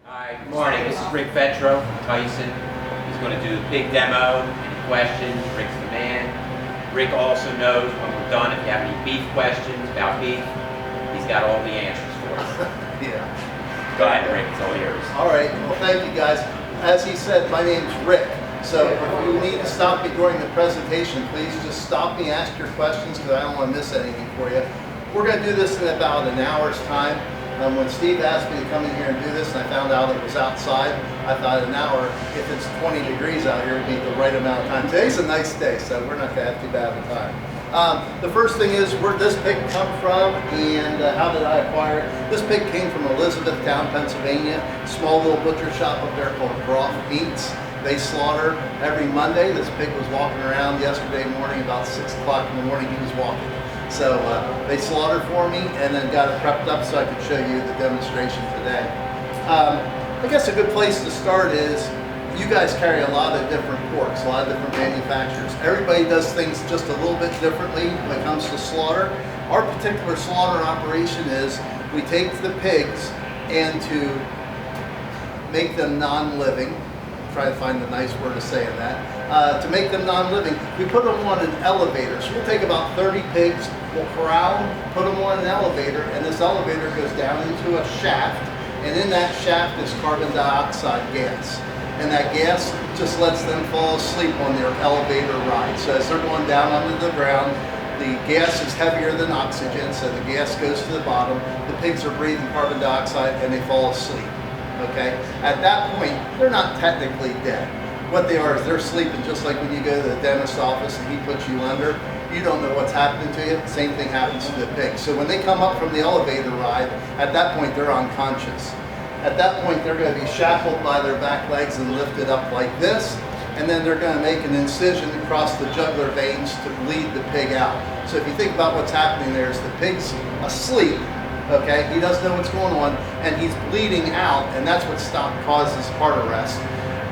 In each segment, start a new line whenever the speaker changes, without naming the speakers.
Hi, good morning. This is Rick Fetrow from Tyson. He's going to do the pig demo. Any questions? Rick's the man. Rick also knows when we're done, if you have any beef questions about beef, he's got all the answers for us.
Yeah.
Go ahead, Rick. It's all yours.
All right. Well, thank you, guys. As he said, my name's Rick. So if you need to stop me during the presentation, please just stop me, ask your questions, because I don't want to miss anything for you. We're going to do this in about an hour's time. When Steve asked me to come in here and do this, and I found out it was outside, I thought an hour, if it's 20 degrees out here, would be the right amount of time. Today's a nice day, so we're not going to have too bad of a time. The first thing is, where did this pig come from, and how did I acquire it? This pig came from Elizabethtown, Pennsylvania, small little butcher shop up there called Groff Meats. They slaughter every Monday. This pig was walking around yesterday morning, about 6 o'clock in the morning, he was walking. So they slaughtered for me and then got it prepped up so I could show you the demonstration today. I guess a good place to start is you guys carry a lot of different porks, a lot of different manufacturers. Everybody does things just a little bit differently when it comes to slaughter. Our particular slaughter operation is we take the pigs and to make them non-living, try to find the nice word to say in that. To make them non-living, we put them on an elevator. So we'll take about 30 pigs, we'll corral them, put them on an elevator, and this elevator goes down into a shaft, and in that shaft is carbon dioxide gas. And that gas just lets them fall asleep on their elevator ride. So as they're going down under the ground, the gas is heavier than oxygen, so the gas goes to the bottom. The pigs are breathing carbon dioxide and they fall asleep. Okay? At that point, they're not technically dead. What they are is they're sleeping, just like when you go to the dentist's office and he puts you under. You don't know what's happening to you. Same thing happens to the pig. So when they come up from the elevator ride, at that point they're unconscious. At that point they're going to be shackled by their back legs and lifted up like this. And then they're going to make an incision across the jugular veins to bleed the pig out. So if you think about what's happening there, is the pig's asleep. Okay, he doesn't know what's going on, and he's bleeding out, and that's what causes heart arrest.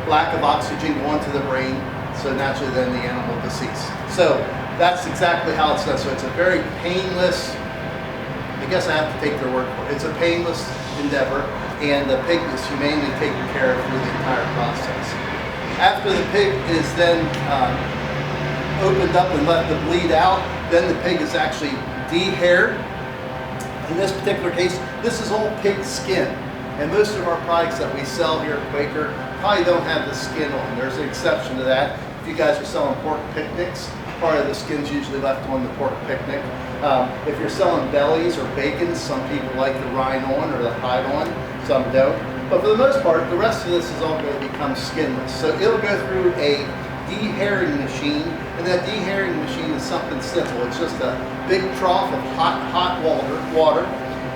Lack of oxygen going to the brain, so naturally then the animal deceased. So that's exactly how it's done. So it's a very painless, I guess I have to take their word for it. It's a painless endeavor, and the pig is humanely taken care of through the entire process. After the pig is then opened up and let to bleed out, then the pig is actually de-haired. In this particular case, this is all pig skin. And most of our products that we sell here at Quaker probably don't have the skin on. There's an exception to that. If you guys are selling pork picnics, part of the skin's usually left on the pork picnic. If you're selling bellies or bacon, some people like the rind on or the hide on, some don't. But for the most part, the rest of this is all going to become skinless. So it'll go through a de-hairing machine, and that de-hairing machine is something simple. It's just a big trough of hot water.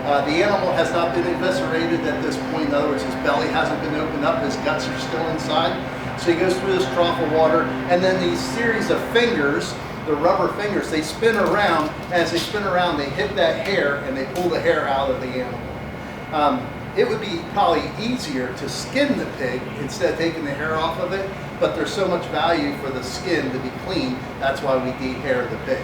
The animal has not been eviscerated at this point. In other words, his belly hasn't been opened up, his guts are still inside. So he goes through this trough of water, and then these series of fingers, the rubber fingers, they spin around. As they spin around, they hit that hair, and they pull the hair out of the animal. It would be probably easier to skin the pig instead of taking the hair off of it, but there's so much value for the skin to be clean, that's why we de-hair the pig.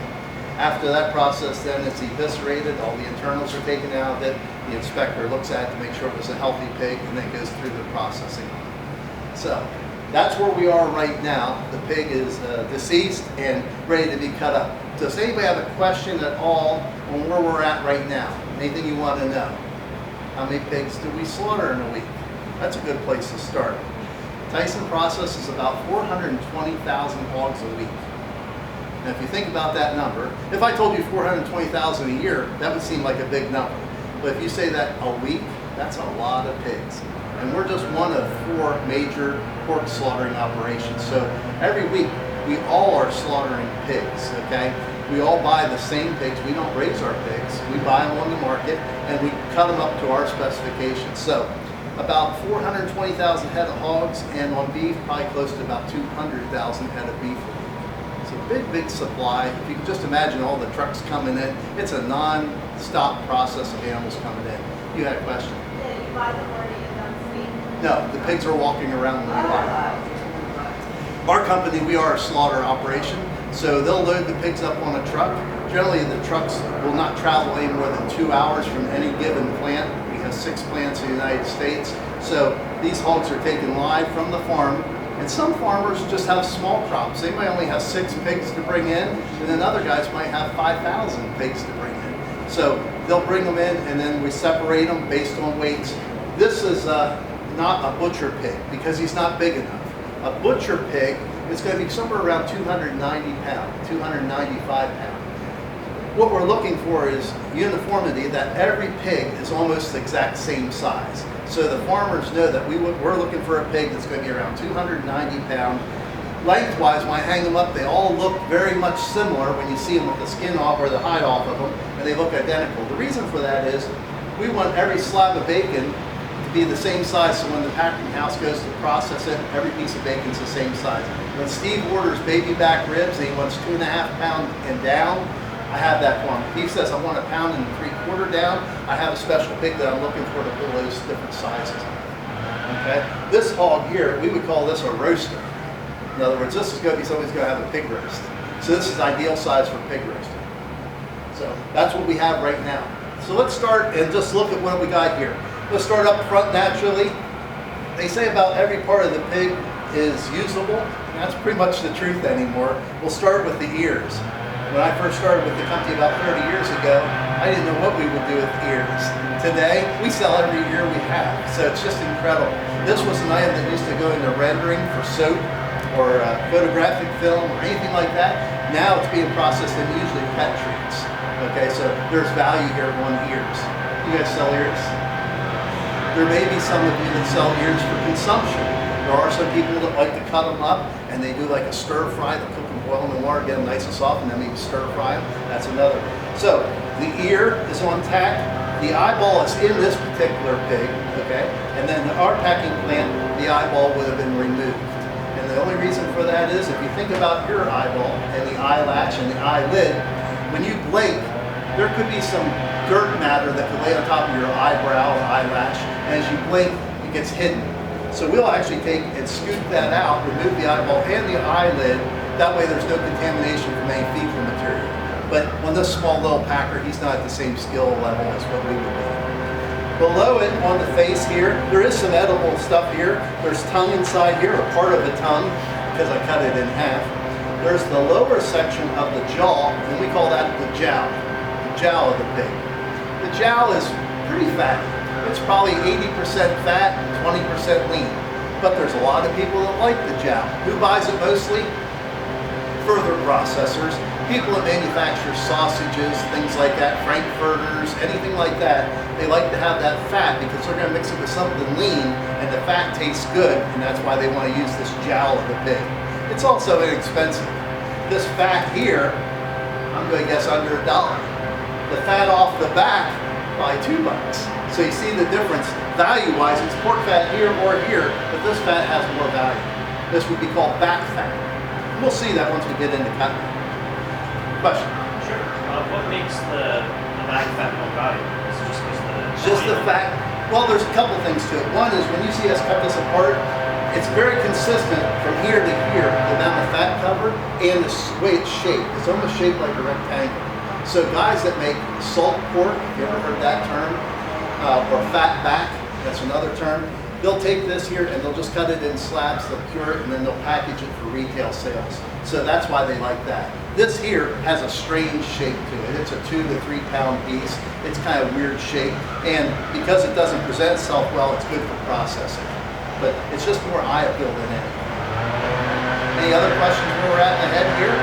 After that process, then it's eviscerated, all the internals are taken out of it, the inspector looks at it to make sure it was a healthy pig, and then goes through the processing. So that's where we are right now. The pig is deceased and ready to be cut up. Does anybody have a question at all on where we're at right now? Anything you want to know? How many pigs do we slaughter in a week? That's a good place to start. Tyson processes about 420,000 hogs a week. Now if you think about that number, if I told you 420,000 a year, that would seem like a big number. But if you say that a week, that's a lot of pigs. And we're just one of 4 major pork slaughtering operations. So every week, we all are slaughtering pigs, okay? We all buy the same pigs. We don't raise our pigs. We buy them on the market, and we cut them up to our specifications. So about 420,000 head of hogs, and on beef, probably close to about 200,000 head of beef. It's a big, big supply. If you can just imagine all the trucks coming in, it's a non-stop process of animals coming in. You had a question?
Yeah, you buy them already and done feed?
No, the pigs are walking around when we buy them. Our company, we are a slaughter operation, so they'll load the pigs up on a truck. Generally, the trucks will not travel any more than 2 hours from any given plant. We has 6 plants in the United States. So these hogs are taken live from the farm. And some farmers just have small crops. They might only have 6 pigs to bring in, and then other guys might have 5,000 pigs to bring in. So they'll bring them in, and then we separate them based on weights. This is not a butcher pig because he's not big enough. A butcher pig is going to be somewhere around 290 pounds, 295 pounds. What we're looking for is uniformity, that every pig is almost the exact same size. So the farmers know that we're looking for a pig that's going to be around 290 pounds. Lengthwise, when I hang them up, they all look very much similar when you see them with the skin off or the hide off of them, and they look identical. The reason for that is we want every slab of bacon to be the same size, so when the packing house goes to process it, every piece of bacon is the same size. When Steve orders baby back ribs and he wants 2.5 pounds and down, I have that for him. If he says I want 1 3/4 down, I have a special pig that I'm looking for to pull those different sizes. Okay? This hog here, we would call this a roaster. In other words, this is going to be somebody's going to have a pig roast. So this is ideal size for pig roasting. So that's what we have right now. So let's start and just look at what we got here. Let's start up front naturally. They say about every part of the pig is usable. And that's pretty much the truth anymore. We'll start with the ears. When I first started with the company about 30 years ago, I didn't know what we would do with ears. Today, we sell every ear we have, so it's just incredible. This was an item that used to go into rendering for soap or photographic film or anything like that. Now it's being processed in usually pet treats. Okay, so there's value here on ears. You guys sell ears? There may be some of you that sell ears for consumption. There are some people that like to cut them up and they do like a stir fry. They'll cook them, boil them in water, get them nice and soft, and then maybe stir fry them. That's another. So the ear is on tack. The eyeball is in this particular pig, okay? And then our packing plant, the eyeball would have been removed. And the only reason for that is if you think about your eyeball and the eyelash and the eyelid, when you blink, there could be some dirt matter that could lay on top of your eyebrow or eyelash. And as you blink, it gets hidden. So we'll actually take and scoop that out, remove the eyeball and the eyelid. That way there's no contamination from any fecal material. But on this small little packer, he's not at the same skill level as what we would be. Below it, on the face here, there is some edible stuff here. There's tongue inside here, or part of the tongue, because I cut it in half. There's the lower section of the jaw, and we call that the jowl of the pig. The jowl is pretty fatty. It's probably 80% fat, 20% lean. But there's a lot of people that like the jowl. Who buys it mostly? Further processors. People that manufacture sausages, things like that, frankfurters, anything like that. They like to have that fat because they're going to mix it with something lean and the fat tastes good, and that's why they want to use this jowl of the pig. It's also inexpensive. This fat here, I'm going to guess under $1. The fat off the back, probably $2. So you see the difference value-wise. It's pork fat here or here, but this fat has more value. This would be called back fat. We'll see that once we get into cutting. Question?
Sure. What makes the back fat more valuable? Is it
just the fact. Well, there's a couple things to it. One is when you see us cut this apart, it's very consistent from here to here, the amount of fat covered and the way it's shaped. It's almost shaped like a rectangle. So guys that make salt pork, if you ever heard that term, or fat back, that's another term, they'll take this here and they'll just cut it in slabs, they'll cure it, and then they'll package it for retail sales. So that's why they like that. This here has a strange shape to it. It's a 2 to 3 pound piece. It's kind of weird shape, and because it doesn't present itself well, it's good for processing. But it's just more eye appeal than anything. Any other questions where we're at in the head here?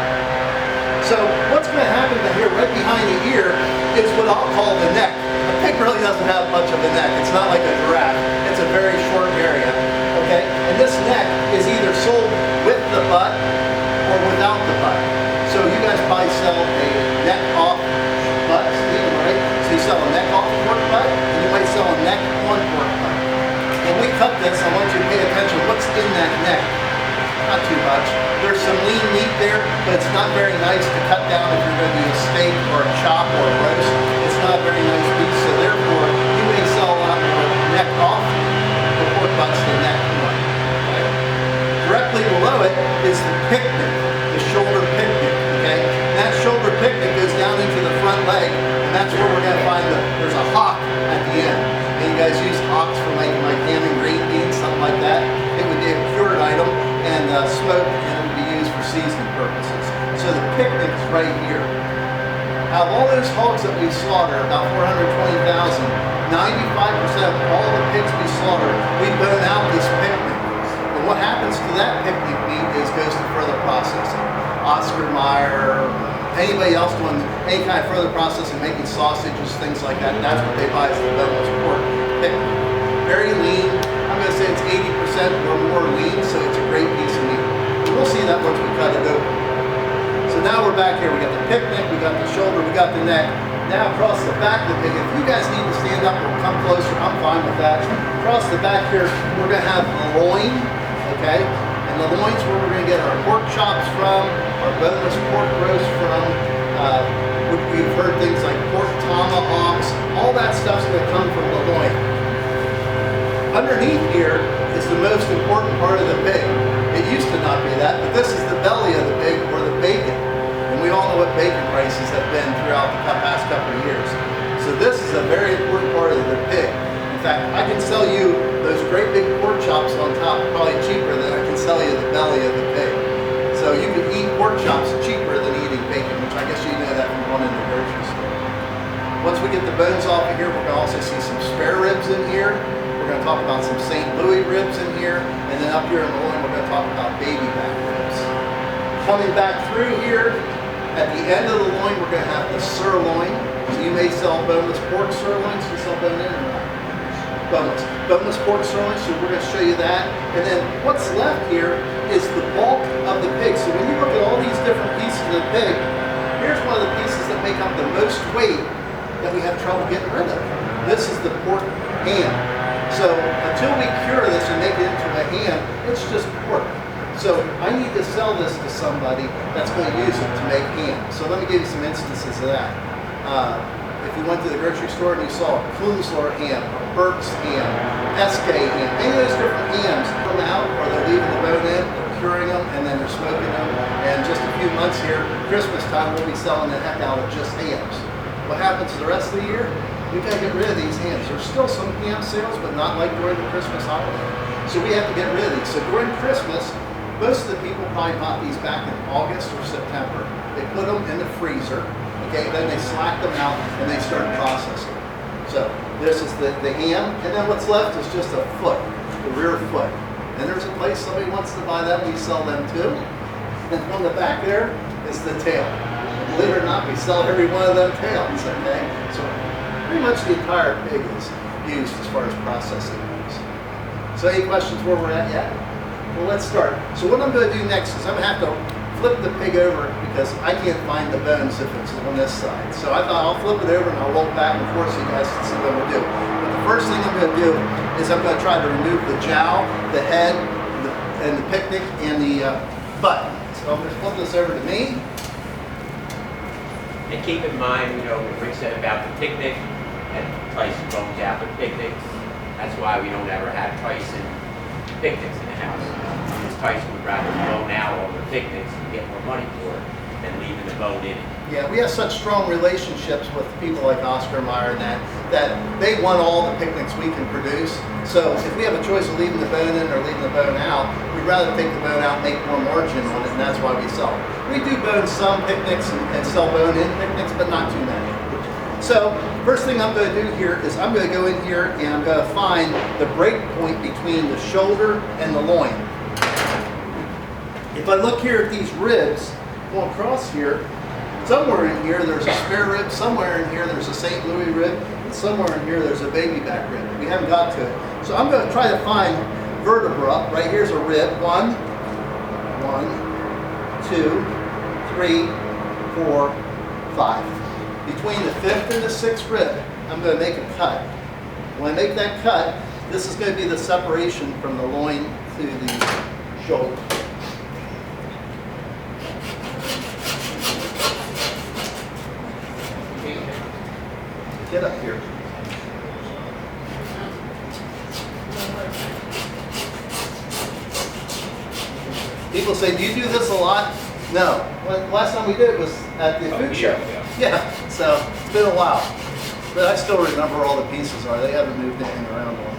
So what's going to happen here, right behind the ear, is what I'll call the neck. A pig really doesn't have much of a neck. It's not like a giraffe. It's a very short area, okay? And this neck is either sold with the butt or without the butt. So you guys probably sell a neck off butt, Steve, right? So you sell a neck off pork butt, and you might sell a neck on pork butt. When we cut this, I want you to pay attention. What's in that neck? Not too much. There's some lean meat there, but it's not very nice to cut down if you're going to do a steak or a chop or a roast. It's not a very nice piece, so therefore you may sell a lot more neck off the pork butts than neck on. Okay? Directly below it is the picnic, the shoulder picnic. Okay? And that shoulder picnic goes down into the front leg, and that's where we're going to find there's a hock at the end. And you smoked and it will be used for seasoning purposes. So the picnic is right here. Out of all those hogs that we slaughter, about 420,000, 95% of all the pigs we slaughter, we bone out this picnic. And what happens to that picnic meat is goes to further processing. Oscar Mayer, anybody else doing any kind of further processing, making sausages, things like that, that's what they buy is the boneless pork picnic. Very lean. I'm going to say it's 80% or more lean, so it's a great piece of meat. And we'll see that once we cut it open. So now we're back here. We got the picnic, we got the shoulder, we got the neck. Now across the back of the pig, if you guys need to stand up or come closer, I'm fine with that. Across the back here, we're going to have the loin, okay? And the loin's where we're going to get our pork chops from, our boneless pork roast from. We've heard things like pork tomahawks. All that stuff's going to come from the loin. Underneath here is the most important part of the pig. It used to not be that, but this is the belly of the pig, or the bacon. And we all know what bacon prices have been throughout the past couple of years. So this is a very important part of the pig. In fact, I can sell you those great big pork chops on top probably cheaper than I can sell you the belly of the pig. So you can eat pork chops cheaper than eating bacon, which I guess you know that from going in the grocery store. Once we get the bones off of here, we're going to also see some spare ribs in here. We're going to talk about some St. Louis ribs in here, and then up here in the loin, we're going to talk about baby back ribs. Coming back through here, at the end of the loin, we're going to have the sirloin. So you may sell boneless pork sirloins. You sell bone in or not? Boneless pork sirloin, so we're going to show you that. And then what's left here is the bulk of the pig. So when you look at all these different pieces of the pig, here's one of the pieces that make up the most weight that we have trouble getting rid of. This is the pork ham. So until we cure this and make it into a ham, it's just pork. So I need to sell this to somebody that's going to use it to make ham. So let me give you some instances of that. If you went to the grocery store and you saw Coonsler ham, Burke's ham, SK ham, any of those different hams, come out or they're leaving the bone in, they're curing them, and then they're smoking them. And just a few months here, Christmas time, we'll be selling the heck out of just hams. What happens the rest of the year? We've got to get rid of these hams. There's still some ham sales, but not like during the Christmas holiday. So we have to get rid of these. So during Christmas, most of the people probably bought these back in August or September. They put them in the freezer, okay, then they slack them out and they start processing. So this is the ham, and then what's left is just a foot, the rear foot. And there's a place somebody wants to buy them, we sell them too. And on the back there is the tail. And believe it or not, we sell every one of them tails, okay? So pretty much the entire pig is used as far as processing goes. So any questions where we're at yet? Well, let's start. So what I'm going to do next is I'm going to have to flip the pig over because I can't find the bones if it's on this side. So I thought I'll flip it over and I'll roll back and forth so you guys can see what we'll do. But the first thing I'm going to do is I'm going to try to remove the jowl, the head, and the picnic, and the butt. So I'm going to flip this over to me.
And keep in mind, you know, what Rick said about the picnic, and Tyson bones out the picnics. That's why we don't ever have Tyson picnics in the house. Because Tyson would rather bone out all the picnics and get more money for it than leaving the bone in it.
Yeah, we have such strong relationships with people like Oscar Mayer and that they want all the picnics we can produce. So if we have a choice of leaving the bone in or leaving the bone out, we'd rather take the bone out and make more margin on it, and that's why we sell it. We do bone some picnics and sell bone in picnics, but not too many. So first thing I'm going to do here is I'm going to go in here and I'm going to find the break point between the shoulder and the loin. If I look here at these ribs, going across here, somewhere in here there's a spare rib, somewhere in here there's a St. Louis rib, and somewhere in here there's a baby back rib. We haven't got to it. So I'm going to try to find vertebra. Right here's a rib. 1, 2, 3, 4, 5. Between the 5th and the 6th rib, I'm going to make a cut. When I make that cut, this is going to be the separation from the loin to the shoulder. Get up here. People say, do you do this a lot? No. Last time we did it was at the food show. Yeah, so it's been a while. But I still remember all the pieces are. They haven't moved anything around on.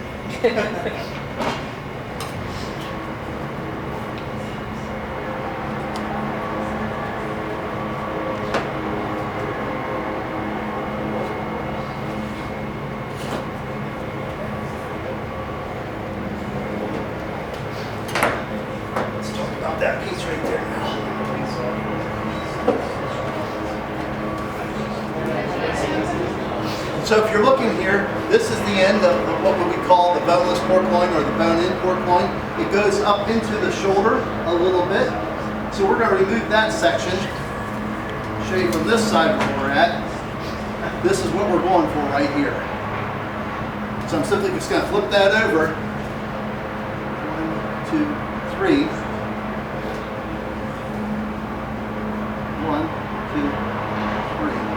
So if you're looking here, this is the end of what we call the boneless pork loin or the bone-in pork loin. It goes up into the shoulder a little bit. So we're going to remove that section. Show you from this side where we're at. This is what we're going for right here. So I'm simply just going to flip that over. 1, 2, 3. 1, 2, 3.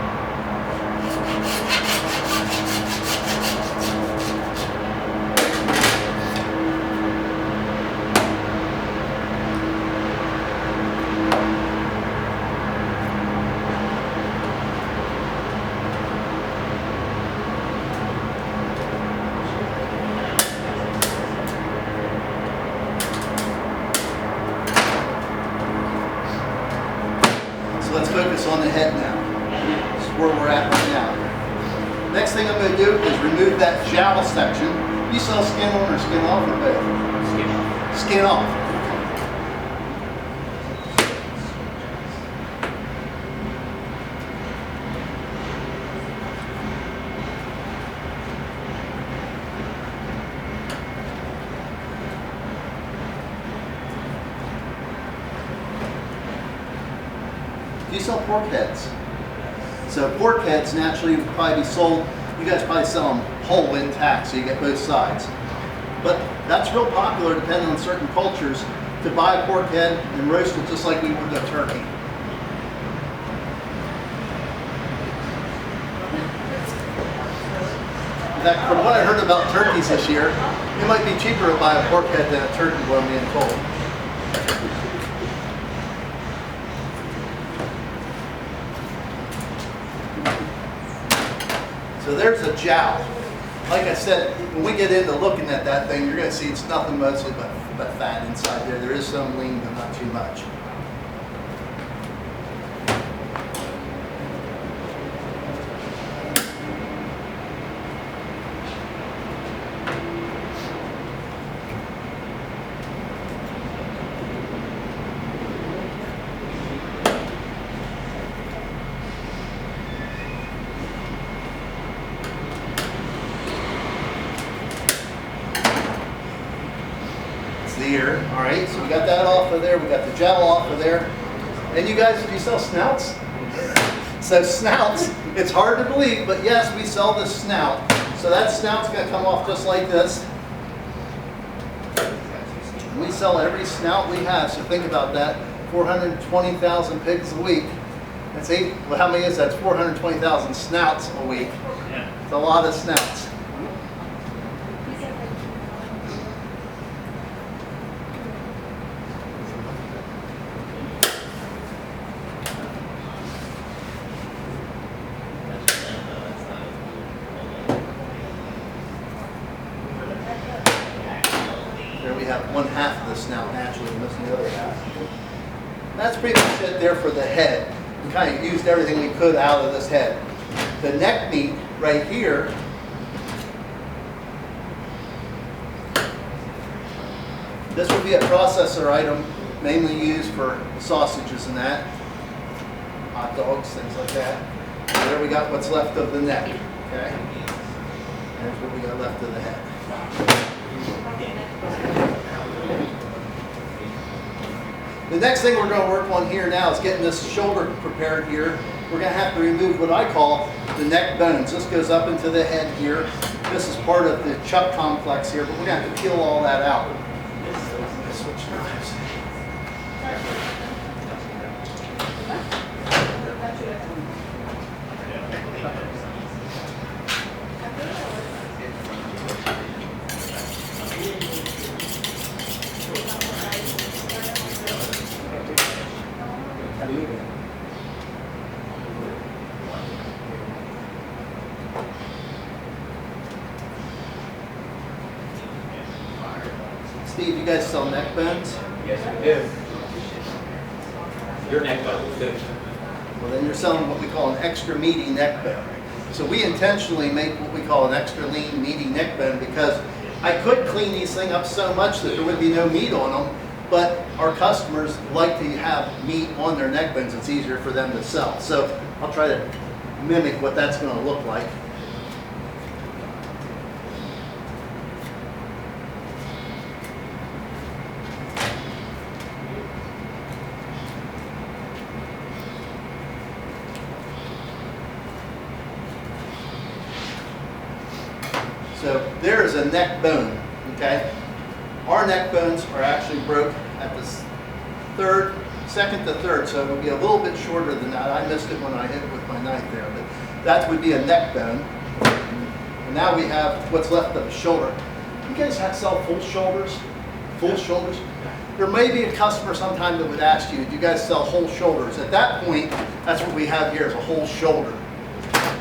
Let's focus on the head now. This is where we're at right now. Next thing I'm going to do is remove that jowl section. You saw skin on or skin off or both?
Skin off.
Skin off. You sell pork heads. So pork heads naturally would probably be sold, you guys probably sell them whole intact so you get both sides. But that's real popular depending on certain cultures to buy a pork head and roast it just like we would a turkey. In fact, from what I heard about turkeys this year, it might be cheaper to buy a pork head than a turkey, what I'm being told. So there's a jowl. Like I said, when we get into looking at that thing, you're going to see it's nothing mostly but fat inside there. There is some lean, but not too much. The ear. All right, so we got that off of there. We got the jowl off of there. And you guys, do you sell snouts? So snouts, it's hard to believe, but yes, we sell the snout. So that snout's going to come off just like this. And we sell every snout we have, so think about that. 420,000 pigs a week. That's well, how many is that? It's 420,000 snouts a week.
Yeah.
It's a lot of snouts. There we have 1/2 of the snout naturally, missing the other half. That's pretty much it there for the head. We kind of used everything we could out of this head. The neck meat right here, this would be a processor item mainly used for sausages and that, hot dogs, things like that. So there we got what's left of the neck, okay? There's what we got left of the head. The next thing we're going to work on here now is getting this shoulder prepared here. We're going to have to remove what I call the neck bones. This goes up into the head here. This is part of the chuck complex here, but we're going to have to peel all that out. Switch knives. Steve, you guys sell neck bones?
Yes, we do. Your neck bones too.
Well, then you're selling what we call an extra meaty neck bone. So we intentionally make what we call an extra lean, meaty neck bone because I could clean these things up so much that there would be no meat on them, but our customers like to have meat on their neck bones. It's easier for them to sell. So I'll try to mimic what that's going to look like. So there is a neck bone, okay? Our neck bones are actually broke at the second to third, so it would be a little bit shorter than that. I missed it when I hit it with my knife there, but that would be a neck bone. And now we have what's left of the shoulder. You guys sell full shoulders? Full shoulders? There may be a customer sometime that would ask you, do you guys sell whole shoulders? At that point, that's what we have here is a whole shoulder.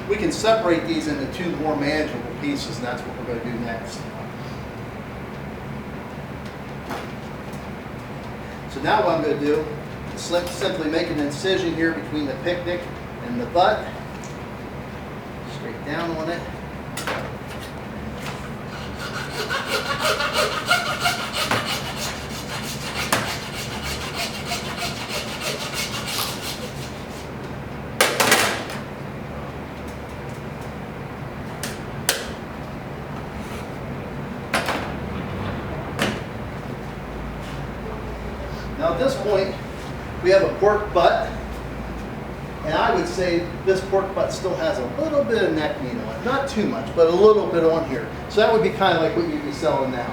We can separate these into two more manageable pieces, and that's what we're going to do next. So now what I'm going to do is simply make an incision here between the picnic and the butt. Straight down on it. Now at this point, we have a pork butt, and I would say this pork butt still has a little bit of neck meat on it. Not too much, but a little bit on here. So that would be kind of like what you'd be selling now,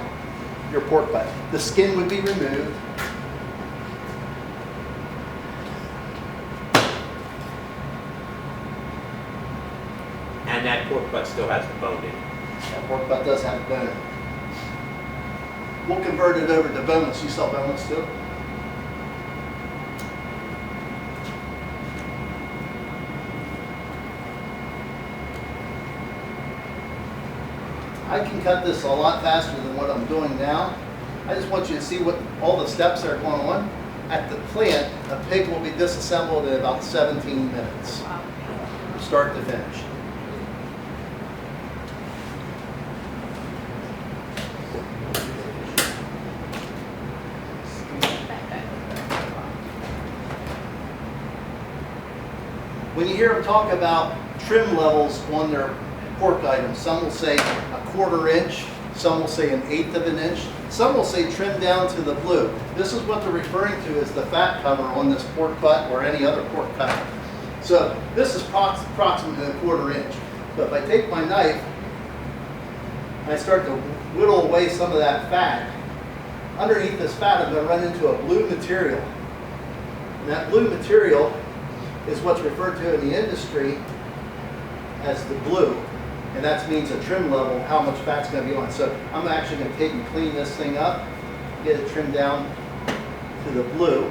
your pork butt. The skin would be removed.
And that pork butt still has the bone in it.
That pork butt does have a bone. We'll convert it over to boneless. You sell boneless too? I can cut this a lot faster than what I'm doing now. I just want you to see what all the steps that are going on. At the plant, a pig will be disassembled in about 17 minutes, start to finish. When you hear them talk about trim levels on their pork items, some will say a 1/4 inch, some will say 1/8 of an inch, some will say trim down to the blue. This is what they're referring to as the fat cover on this pork butt or any other pork cut. So this is approximately a 1/4 inch. So if I take my knife and I start to whittle away some of that fat, underneath this fat I'm going to run into a blue material. And that blue material is what's referred to in the industry as the blue. And that means a trim level, how much fat's going to be on. So I'm actually going to take and clean this thing up, get it trimmed down to the blue.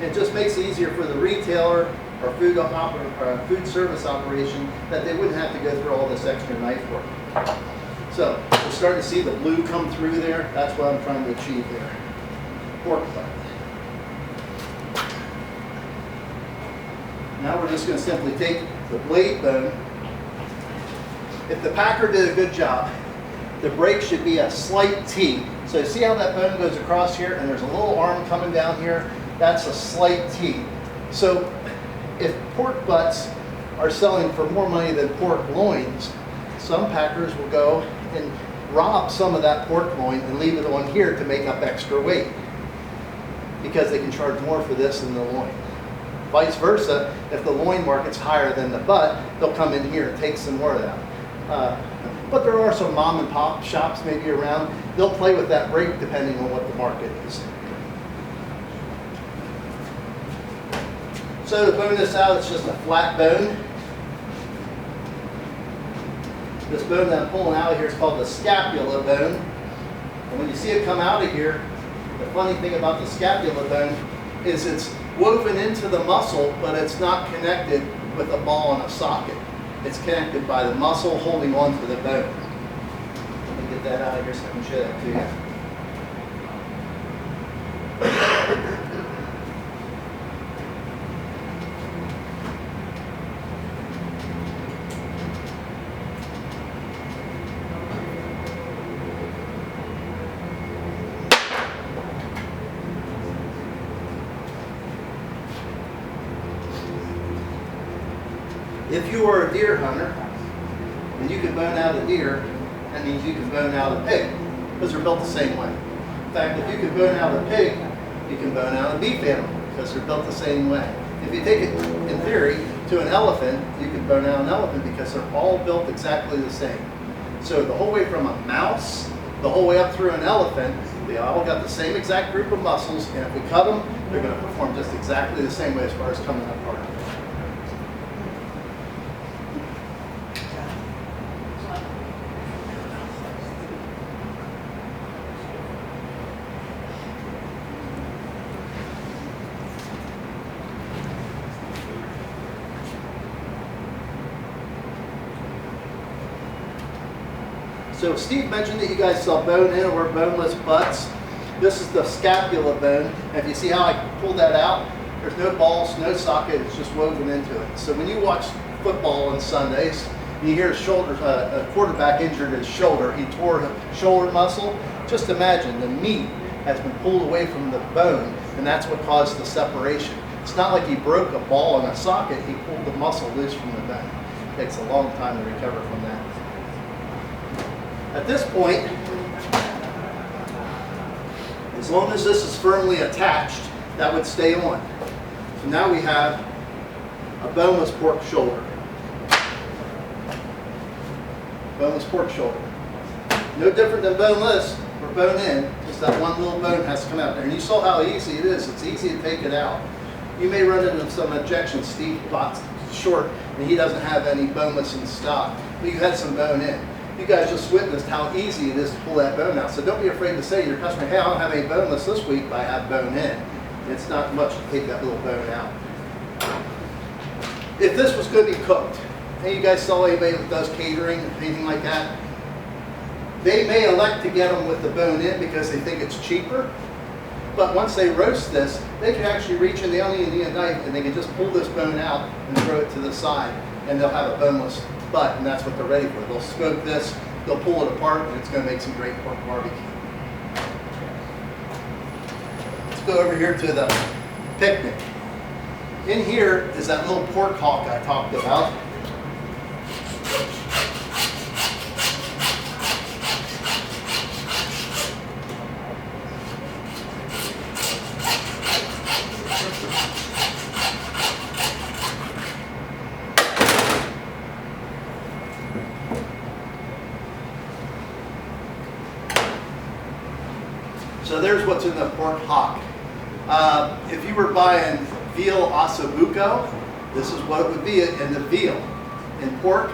It just makes it easier for the retailer or food service operation that they wouldn't have to go through all this extra knife work. So we're starting to see the blue come through there. That's what I'm trying to achieve there. Pork butt. Now we're just going to simply take the blade bone. If the packer did a good job, the break should be a slight T. So see how that bone goes across here and there's a little arm coming down here? That's a slight T. So if pork butts are selling for more money than pork loins, some packers will go and rob some of that pork loin and leave it on here to make up extra weight because they can charge more for this than the loin. Vice versa, if the loin market's higher than the butt, they'll come in here and take some more of that. But there are some mom and pop shops maybe around. They'll play with that break depending on what the market is. So to bone this out, it's just a flat bone. This bone that I'm pulling out of here is called the scapula bone. And when you see it come out of here, the funny thing about the scapula bone is it's woven into the muscle, but it's not connected with a ball and a socket. It's connected by the muscle holding on to the bone. Let me get that out of here so I can show that to you. If you are a deer hunter and you can bone out a deer, that means you can bone out a pig because they're built the same way. In fact, if you can bone out a pig, you can bone out a beef animal because they're built the same way. If you take it, in theory, to an elephant, you can bone out an elephant because they're all built exactly the same. So the whole way from a mouse, the whole way up through an elephant, they all got the same exact group of muscles, and if we cut them, they're going to perform just exactly the same way as far as coming apart. So Steve mentioned that you guys saw bone-in or boneless butts. This is the scapula bone. And if you see how I pulled that out, there's no balls, no socket, it's just woven into it. So when you watch football on Sundays, you hear a quarterback injured his shoulder, he tore a shoulder muscle. Just imagine the meat has been pulled away from the bone, and that's what caused the separation. It's not like he broke a ball in a socket, he pulled the muscle loose from the bone. It takes a long time to recover from that. At this point, as long as this is firmly attached, that would stay on. So now we have a boneless pork shoulder. Boneless pork shoulder. No different than boneless or bone-in, just that one little bone has to come out there. And you saw how easy it is. It's easy to take it out. You may run into some objections. Steve bought short and he doesn't have any boneless in stock, but you had some bone-in. You guys just witnessed how easy it is to pull that bone out. So don't be afraid to say to your customer, hey, I don't have any boneless this week, but I have bone-in. It's not much to take that little bone out. If this was going to be cooked, and you guys saw anybody that does catering, anything like that, they may elect to get them with the bone-in because they think it's cheaper. But once they roast this, they can actually reach in the only Indian knife and they can just pull this bone out and throw it to the side, and they'll have a boneless butt, and that's what they're ready for. They'll smoke this, they'll pull it apart, and it's going to make some great pork barbecue. Let's go over here to the picnic. In here is that little pork hawk I talked about. So there's what's in the pork hock. If you were buying veal ossobuco, this is what it would be in the veal. In pork,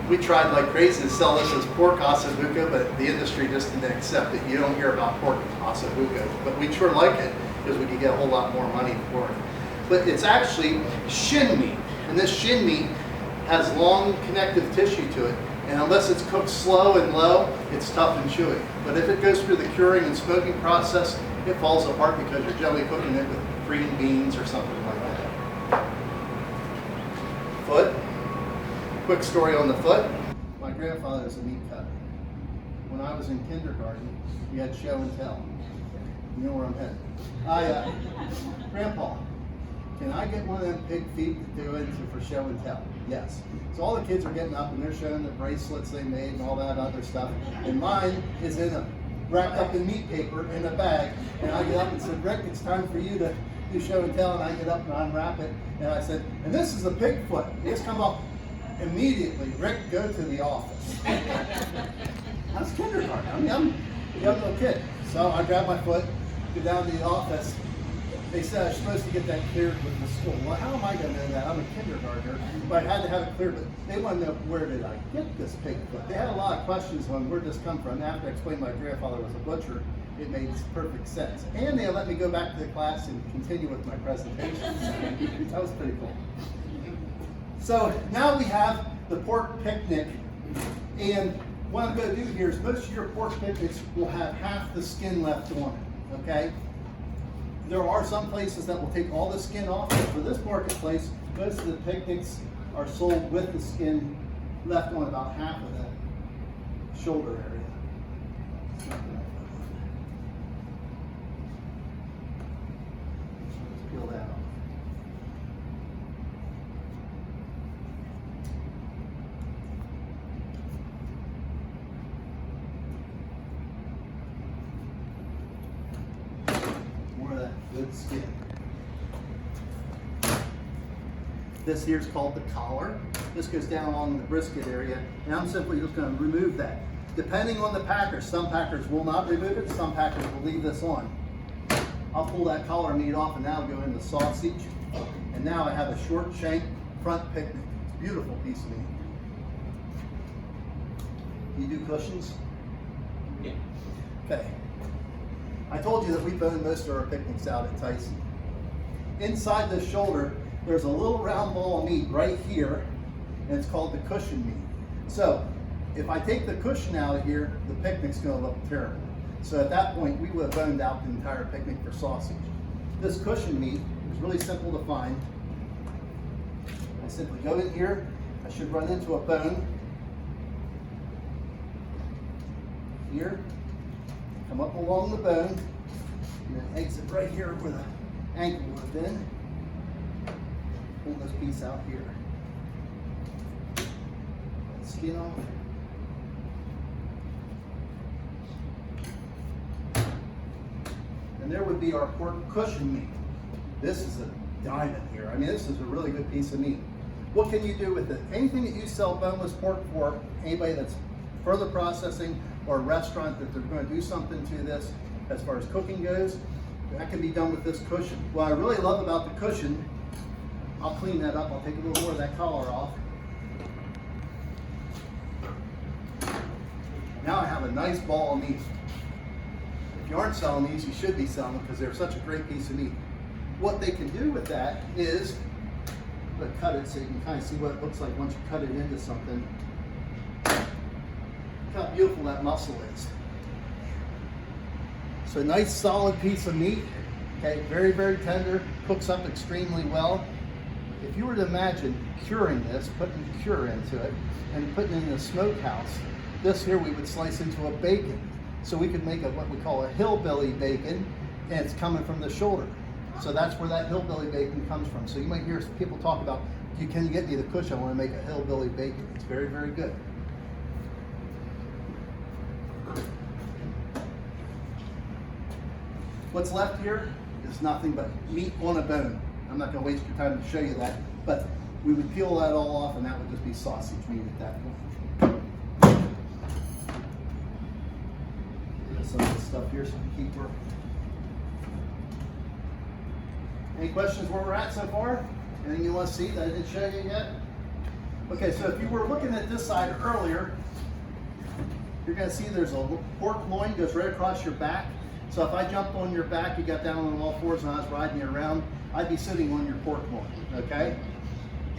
we tried like crazy to sell this as pork ossobuco, but the industry just didn't accept it. You don't hear about pork ossobuco, but we sure like it because we can get a whole lot more money for it. But it's actually shin meat, and this shin meat has long connective tissue to it. And unless it's cooked slow and low, it's tough and chewy. But if it goes through the curing and smoking process, it falls apart because you're generally cooking it with green beans or something like that. Foot. Quick story on the foot. My grandfather was a meat cutter. When I was in kindergarten, we had show and tell. You know where I'm headed. Grandpa, can I get one of them pig feet to do it for show and tell? Yes. So all the kids are getting up and they're showing the bracelets they made and all that other stuff. And mine is wrapped up in meat paper in a bag. And I get up and said, Rick, it's time for you to do show and tell. And I get up and unwrap it. And I said, and this is a pig foot. It's come off immediately. Rick, go to the office. I was kindergarten. I mean, I'm a young little kid. So I grab my foot, go down to the office. They said I was supposed to get that cleared with the school. Well, how am I going to know that? I'm a kindergartner, but I had to have it cleared. But they want to know, where did I get this pig foot? They had a lot of questions on where this come from. After I explained my grandfather was a butcher, it made perfect sense. And they let me go back to the class and continue with my presentation. That was pretty cool. So now we have the pork picnic. And what I'm going to do here is most of your pork picnics will have half the skin left on it, okay? There are some places that will take all the skin off, but for this marketplace, most of the picnics are sold with the skin left on about half of the shoulder area. Let's peel that off. Good skin. This here is called the collar. This goes down along the brisket area, and I'm simply just going to remove that. Depending on the packers, some packers will not remove it, some packers will leave this on. I'll pull that collar meat off, and now go into sausage. And now I have a short shank front picnic. It's a beautiful piece of meat. You do cushions?
Yeah.
Okay. I told you that we bone most of our picnics out at Tyson. Inside the shoulder, there's a little round ball of meat right here, and it's called the cushion meat. So, if I take the cushion out of here, the picnic's gonna look terrible. So at that point, we would have boned out the entire picnic for sausage. This cushion meat is really simple to find. I simply go in here, I should run into a bone. Here, come up along the bone, and then exit right here where the ankle would have been. Pull this piece out here. Skin off. And there would be our pork cushion meat. This is a diamond here. I mean, this is a really good piece of meat. What can you do with it? Anything that you sell boneless pork for, anybody that's further processing or a restaurant that they're going to do something to this as far as cooking goes, that can be done with this cushion. What I really love about the cushion, I'll clean that up. I'll take a little more of that collar off. Now I have a nice ball of meat. If you aren't selling these, you should be selling them because they're such a great piece of meat. What they can do with that is, I'm going to cut it so you can kind of see what it looks like once you cut it into something. Look how beautiful that muscle is. So a nice solid piece of meat, okay, very, very tender, cooks up extremely well. If you were to imagine curing this, putting cure into it, and putting it in a smokehouse, this here we would slice into a bacon. So we could make what we call a hillbilly bacon, and it's coming from the shoulder. So that's where that hillbilly bacon comes from. So you might hear people talk about, can you get me the cushion? I want to make a hillbilly bacon. It's very, very good. What's left here is nothing but meat on a bone. I'm not going to waste your time to show you that, but we would peel that all off, and that would just be sausage meat at that point. Some of this stuff here so we can keep working. Any questions where we're at so far? Anything you want to see that I didn't show you yet? Okay, so if you were looking at this side earlier, you're going to see there's a pork loin goes right across your back. So if I jumped on your back, you got down on all fours and I was riding you around, I'd be sitting on your pork loin, okay?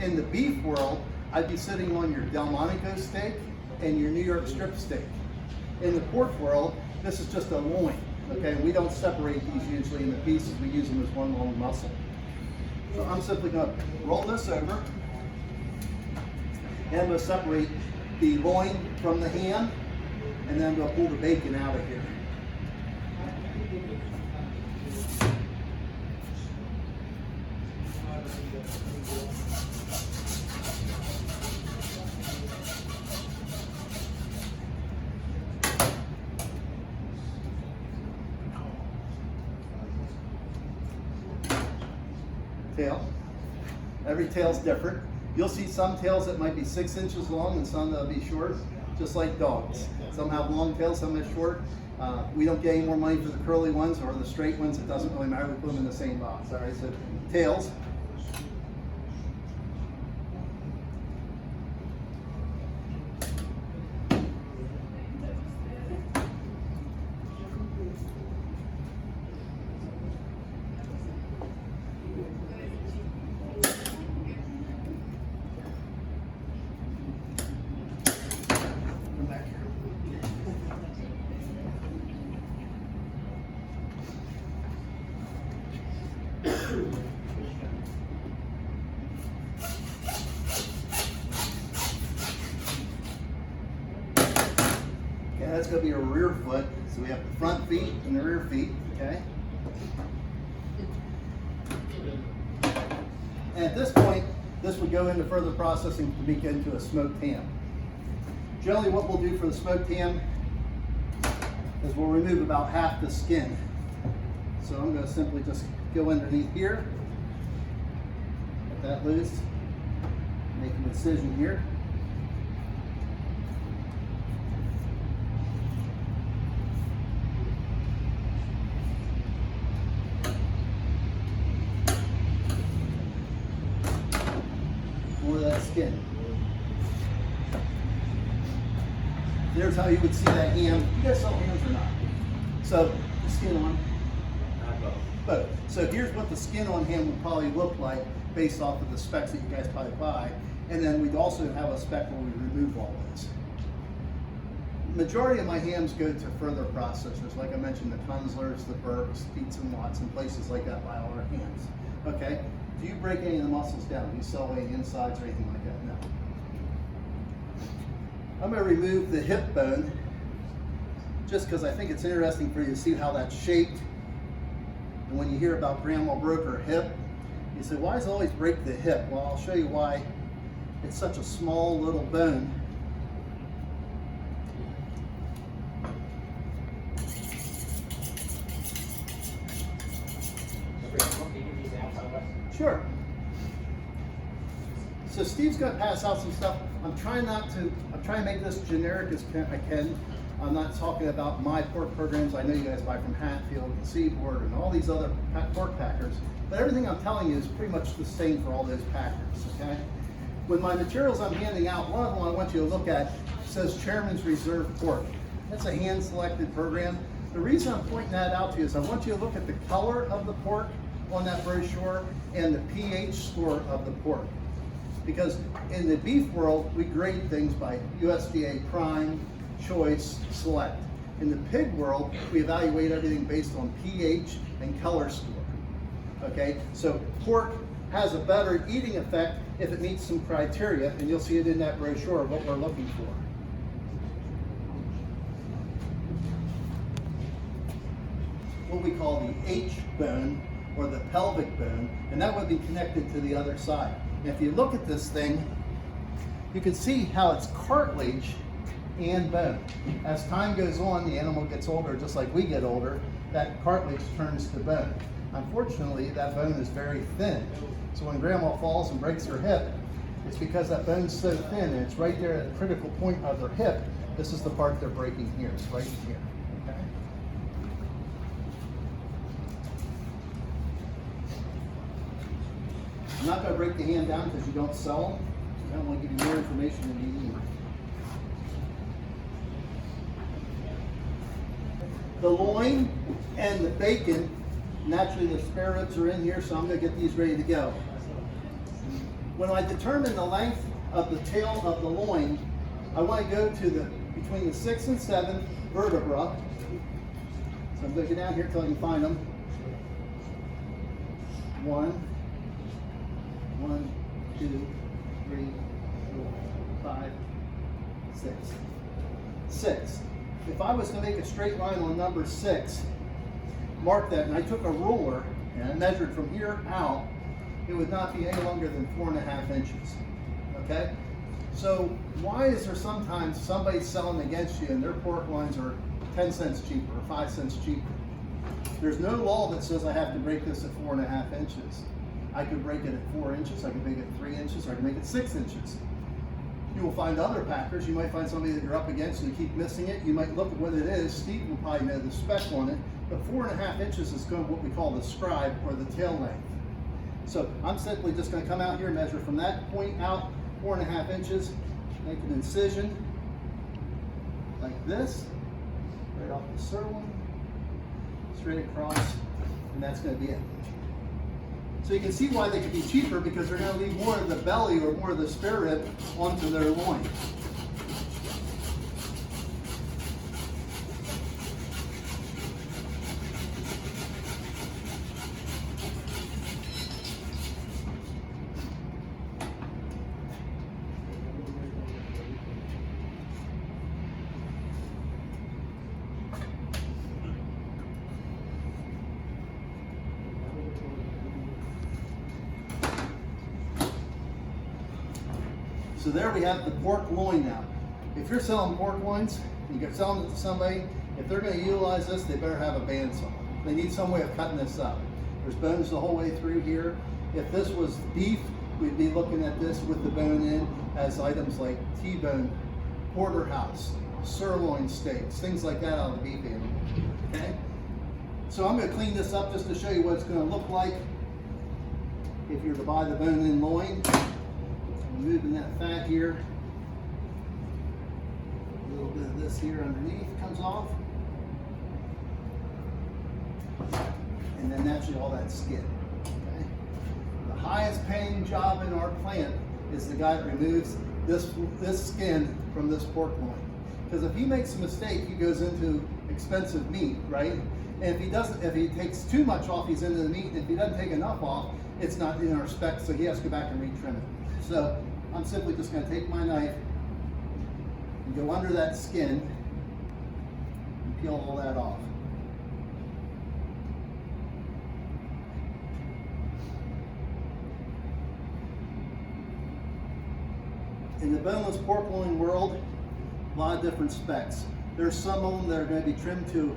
In the beef world, I'd be sitting on your Delmonico steak and your New York strip steak. In the pork world, this is just a loin, okay? We don't separate these usually in the pieces. We use them as one long muscle. So I'm simply going to roll this over, and I'm going to separate the loin from the ham, and then I'm going to pull the bacon out of here. Tail. Every tail's different. You'll see some tails that might be 6 inches long and some that'll be short, just like dogs. Some have long tails, some have short. We don't get any more money for the curly ones or the straight ones. It doesn't really matter. We put them in the same box. All right, so tails. That's going to be a rear foot. So we have the front feet and the rear feet, okay? And at this point, this would go into further processing to make into a smoked ham. Generally what we'll do for the smoked ham is we'll remove about half the skin. So I'm going to simply just go underneath here, let that loose, Make an incision here. More of that skin. There's how you would see that ham. You guys saw hams or not? So the skin on. Both. So here's what the skin on ham will probably look like based off of the specs that you guys probably buy. And then we'd also have a spec where we remove all those. Majority of my hams go to further processors, like I mentioned, the Kunzlers, the Burks, Dietz and Watts, and places like that buy all our hams. Okay? Do you break any of the muscles down? Do you sell any insides or anything like that? No. I'm going to remove the hip bone just because I think it's interesting for you to see how that's shaped. And when you hear about grandma broke her hip, you say, why does it always break the hip? Well, I'll show you why. It's such a small little bone. Sure. So Steve's going to pass out some stuff. I'm trying to make this generic as I can. I'm not talking about my pork programs. I know you guys buy from Hatfield and Seaboard and all these other pork packers. But everything I'm telling you is pretty much the same for all those packers, okay? With my materials I'm handing out, one of them I want you to look at says Chairman's Reserve Pork. That's a hand-selected program. The reason I'm pointing that out to you is I want you to look at the color of the pork on that brochure and the pH score of the pork. Because in the beef world, we grade things by USDA Prime, Choice, Select. In the pig world, we evaluate everything based on pH and color score. Okay, so pork has a better eating effect if it meets some criteria, and you'll see it in that brochure what we're looking for. What we call the H bone or the pelvic bone, and that would be connected to the other side. And if you look at this thing, you can see how it's cartilage and bone. As time goes on, the animal gets older, just like we get older, that cartilage turns to bone. Unfortunately, that bone is very thin. So when grandma falls and breaks her hip, it's because that bone's so thin and it's right there at the critical point of her hip. This is the part they're breaking here, it's right here. Okay? I'm not going to break the ham down because you don't sell them. I don't want to give you more information than you need. The loin and the bacon, naturally the spare ribs are in here, so I'm going to get these ready to go. When I determine the length of the tail of the loin, I want to go to between the 6th and 7th vertebra. So I'm going to go down here until I can find them. 1, 2, 3, 4, 5, 6. 6. If I was to make a straight line on number 6, mark that, and I took a ruler and I measured from here out, it would not be any longer than 4.5 inches. Okay? So why is there sometimes somebody selling against you and their pork loins are 10 cents cheaper or 5 cents cheaper? There's no law that says I have to break this at 4.5 inches. I could break it at 4 inches, I could make it 3 inches, or I could make it 6 inches. You will find other packers. You might find somebody that you're up against and you keep missing it. You might look at what it is. Steve will probably know the spec on it. But 4.5 inches is going to what we call the scribe or the tail length. So I'm simply just going to come out here and measure from that point out 4.5 inches, make an incision like this, right off the sirloin, straight across, and that's going to be it. So you can see why they could be cheaper, because they're going to leave more of the belly or more of the spare rib onto their loin. So there we have the pork loin now. If you're selling pork loins, you're selling it to somebody, if they're going to utilize this, they better have a bandsaw. They need some way of cutting this up. There's bones the whole way through here. If this was beef, we'd be looking at this with the bone in as items like T-bone, porterhouse, sirloin steaks, things like that out of the beef animal. Okay? So I'm going to clean this up just to show you what it's going to look like if you were to buy the bone-in loin. Removing that fat here. A little bit of this here underneath comes off. And then naturally all that skin. Okay? The highest paying job in our plant is the guy that removes this skin from this pork loin. Because if he makes a mistake, he goes into expensive meat, right? And if he takes too much off, he's into the meat. And if he doesn't take enough off, it's not in our specs, so he has to go back and retrim it. So I'm simply just going to take my knife and go under that skin and peel all that off. In the boneless pork loin world, a lot of different specs. There's some of them that are going to be trimmed to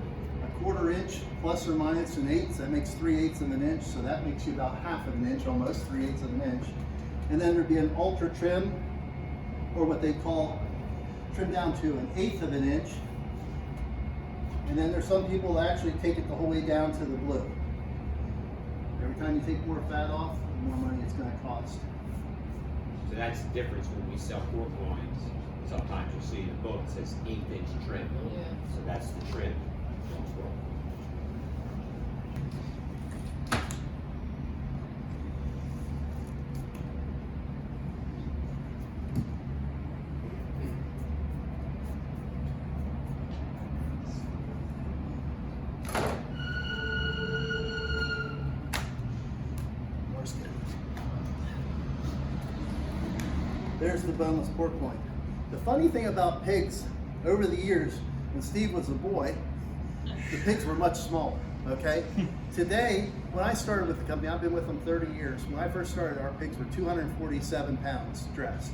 1/4 inch plus or minus an eighth. That makes 3/8 of an inch, so that makes you about 1/2 of an inch, almost 3/8 of an inch. And then there'd be an ultra trim, or what they call trim down to 1/8 of an inch. And then there's some people that actually take it the whole way down to the blue. Every time you take more fat off, the more money it's going to cost.
So that's the difference when we sell pork loins. Sometimes you'll see in the book it says 1/8 trim.
Yeah.
So that's the trim.
There's the boneless pork loin. The funny thing about pigs, over the years, when Steve was a boy, the pigs were much smaller, okay? Today, when I started with the company, I've been with them 30 years. When I first started, our pigs were 247 pounds dressed.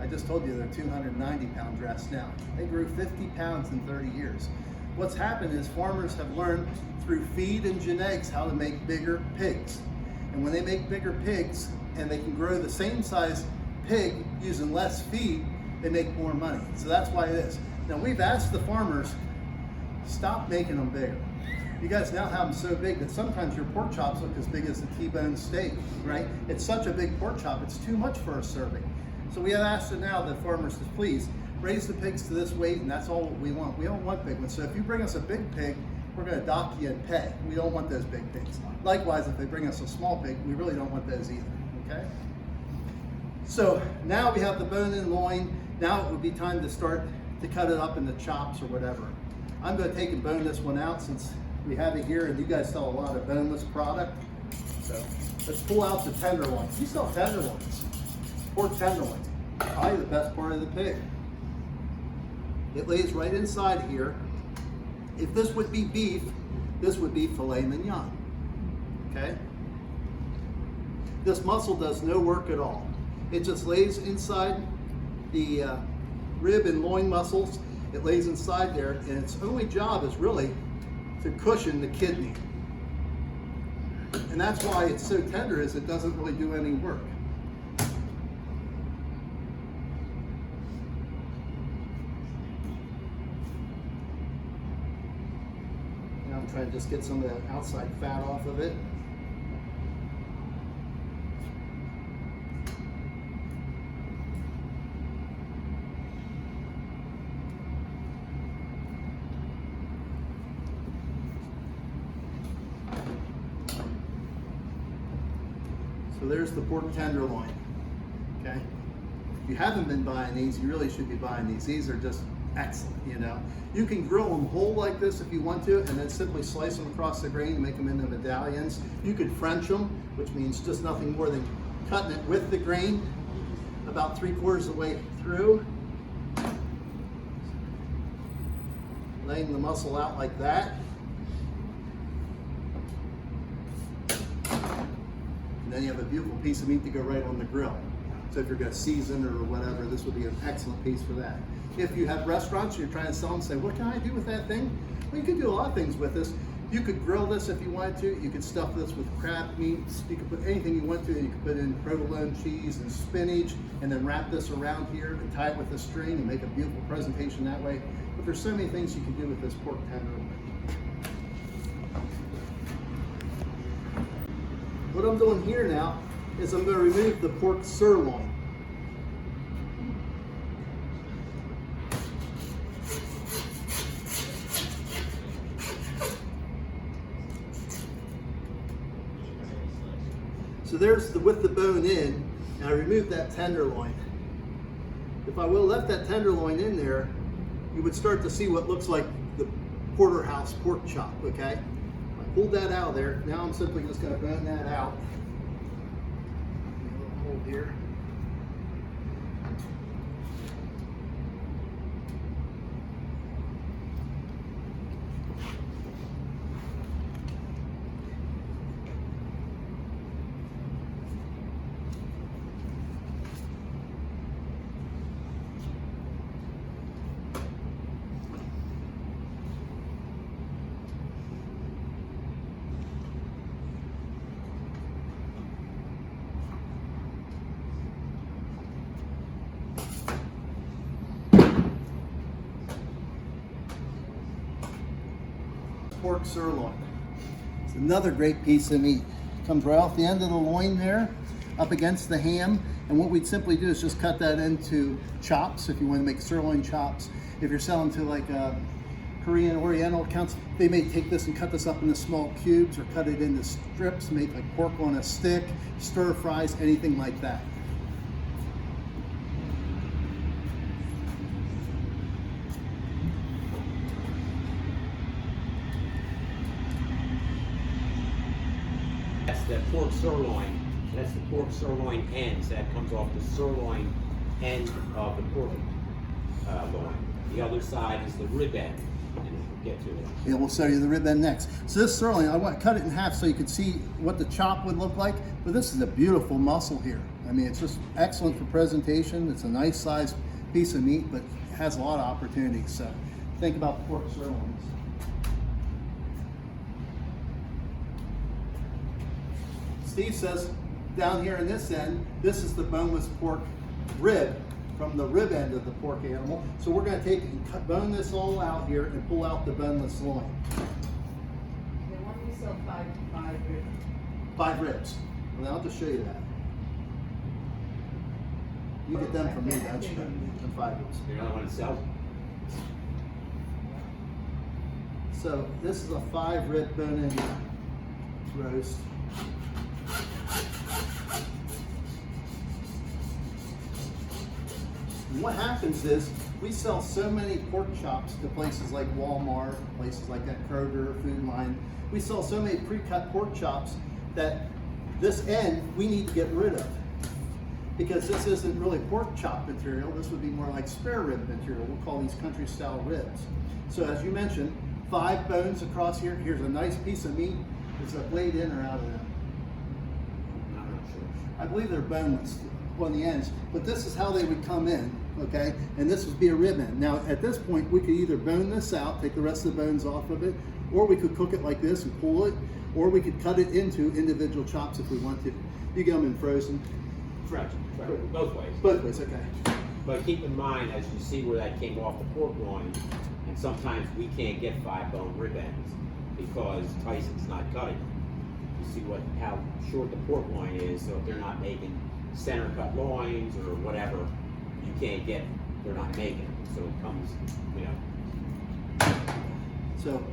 I just told you they're 290 pound dressed now. They grew 50 pounds in 30 years. What's happened is farmers have learned through feed and genetics how to make bigger pigs. And when they make bigger pigs and they can grow the same size pig using less feed, they make more money. So that's why it is. Now we've asked the farmers, stop making them bigger. You guys now have them so big that sometimes your pork chops look as big as a T-bone steak, right? It's such a big pork chop, it's too much for a serving. So we have asked now the farmers to please raise the pigs to this weight, and that's all we want. We don't want big ones. So if you bring us a big pig, we're going to dock you and pay. We don't want those big pigs. Likewise, if they bring us a small pig, we really don't want those either, okay? So now we have the bone-in loin. Now it would be time to start to cut it up into chops or whatever. I'm going to take and bone this one out since we have it here, and you guys sell a lot of boneless product. So let's pull out the tenderloins. You sell tenderloins, pork tenderloins, probably the best part of the pig. It lays right inside here. If this would be beef, this would be filet mignon, okay? This muscle does no work at all. It just lays inside the rib and loin muscles. It lays inside there, and its only job is really to cushion the kidney. And that's why it's so tender, is it doesn't really do any work. Now I'm trying to just get some of the outside fat off of it. So there's the pork tenderloin, okay? If you haven't been buying these, you really should be buying these. These are just excellent, you know? You can grill them whole like this if you want to, and then simply slice them across the grain and make them into medallions. You could French them, which means just nothing more than cutting it with the grain about 3/4 of the way through. Laying the muscle out like that. And then you have a beautiful piece of meat to go right on the grill. So if you're going to season or whatever, this would be an excellent piece for that. If you have restaurants, you're trying to sell them, say, what can I do with that thing? Well, you can do a lot of things with this. You could grill this if you wanted to. You could stuff this with crab meats. You could put anything you want to. You could put in provolone cheese and spinach, and then wrap this around here and tie it with a string and make a beautiful presentation that way. But there's so many things you can do with this pork tenderloin. What I'm doing here now is I'm going to remove the pork sirloin. So there's with the bone in, and I removed that tenderloin. If I would have left that tenderloin in there, you would start to see what looks like the porterhouse pork chop, okay? I pulled that out of there. Now I'm simply just going to bone that out. A little hole here. Pork sirloin. It's another great piece of meat. Comes right off the end of the loin there, up against the ham. And what we'd simply do is just cut that into chops if you want to make sirloin chops. If you're selling to like a Korean Oriental accounts, they may take this and cut this up into small cubes or cut it into strips, make like pork on a stick, stir fries, anything like that.
That's the pork sirloin. That's the pork sirloin ends. That comes off the sirloin end of the pork loin. The other side is the rib end, and we'll get to it.
Yeah, we'll show you the rib end next. So this sirloin, I want to cut it in half so you can see what the chop would look like. But this is a beautiful muscle here. I mean, it's just excellent for presentation. It's a nice sized piece of meat, but it has a lot of opportunities. So think about pork sirloins. Steve says down here in this end, this is the boneless pork rib from the rib end of the pork animal. So we're going to take and bone this all out here and pull out the boneless loin.
They want you to sell five ribs.
5 ribs. Well, I'll just show you that. You get them from me, don't you? The 5 ribs.
You're the only one that sells them.
So this is a 5 rib bone-in roast. And what happens is we sell so many pork chops to places like Walmart, places like that Kroger, Food Line. We sell so many pre-cut pork chops that this end we need to get rid of, because this isn't really pork chop material. This would be more like spare rib material. We'll call these country style ribs. So as you mentioned, 5 bones across here. Here's a nice piece of meat. Is that blade in or out of them?
I'm not sure.
I believe they're boneless on the ends, but this is how they would come in, okay? And this would be a rib end. Now, at this point, we could either bone this out, take the rest of the bones off of it, or we could cook it like this and pull it, or we could cut it into individual chops if we want to. You get them in frozen.
Correct. Both ways.
Both ways, okay.
But keep in mind, as you see where that came off the pork loin, and sometimes we can't get 5 bone rib ends because Tyson's not cutting. You see how short the pork loin is, so if they're not making center cut loins or whatever, you can't get, they're not making it. So it comes, you know.
So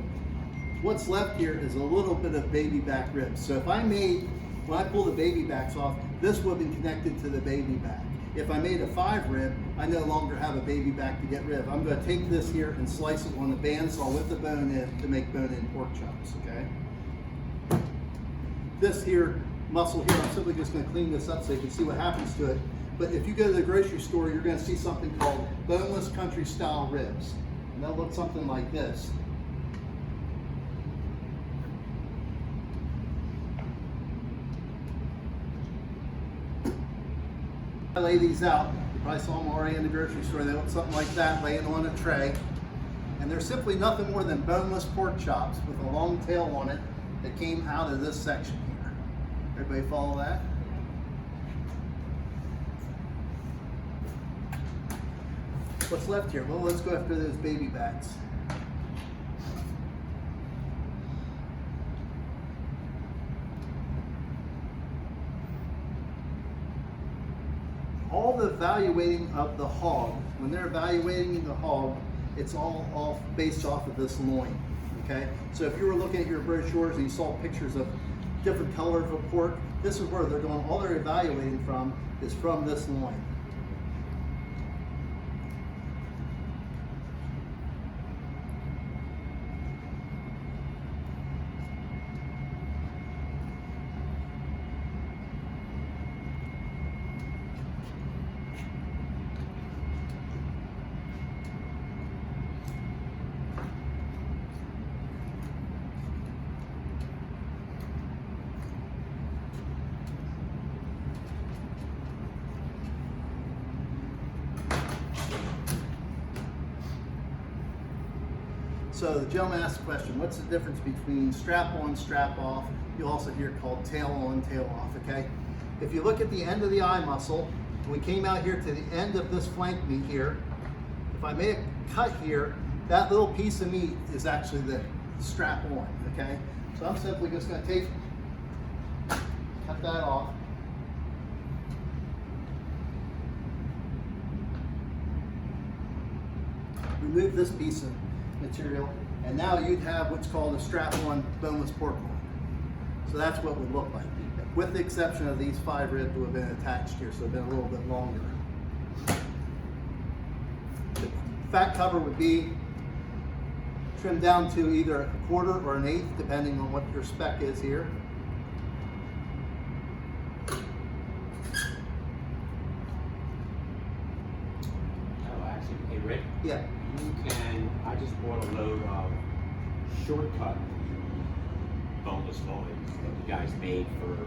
what's left here is a little bit of baby back ribs. So when I pull the baby backs off, this would have been connected to the baby back. If I made a 5 rib, I no longer have a baby back to get rid of. I'm going to take this here and slice it on the bandsaw with the bone in to make bone-in pork chops, okay? This here, muscle here, I'm simply just going to clean this up so you can see what happens to it. But if you go to the grocery store, you're going to see something called boneless country style ribs. And they'll look something like this. I lay these out. You probably saw them already in the grocery store. They look something like that laying on a tray. And they're simply nothing more than boneless pork chops with a long tail on it that came out of this section here. Everybody follow that? What's left here? Well, let's go after those baby backs. All the evaluating of the hog, when they're evaluating the hog, it's all based off of this loin, okay? So if you were looking at your brochures and you saw pictures of different colors of pork, this is where they're going, all they're evaluating from is from this loin. So the gentleman asked the question, what's the difference between strap on, strap off? You'll also hear it called tail on, tail off, okay? If you look at the end of the eye muscle, when we came out here to the end of this flank meat here, if I make a cut here, that little piece of meat is actually the strap on, okay? So I'm simply just gonna cut that off. Remove this piece of material, and now you'd have what's called a strap-on boneless pork loin. So that's what it would look like, with the exception of these 5 ribs who have been attached here, so they've been a little bit longer. The fat cover would be trimmed down to either a 1/4 or an 1/8, depending on what your spec is here.
Oh, actually, hey Rick,
Yeah.
you can, I just bought a load of shortcut boneless loins that you guys made for,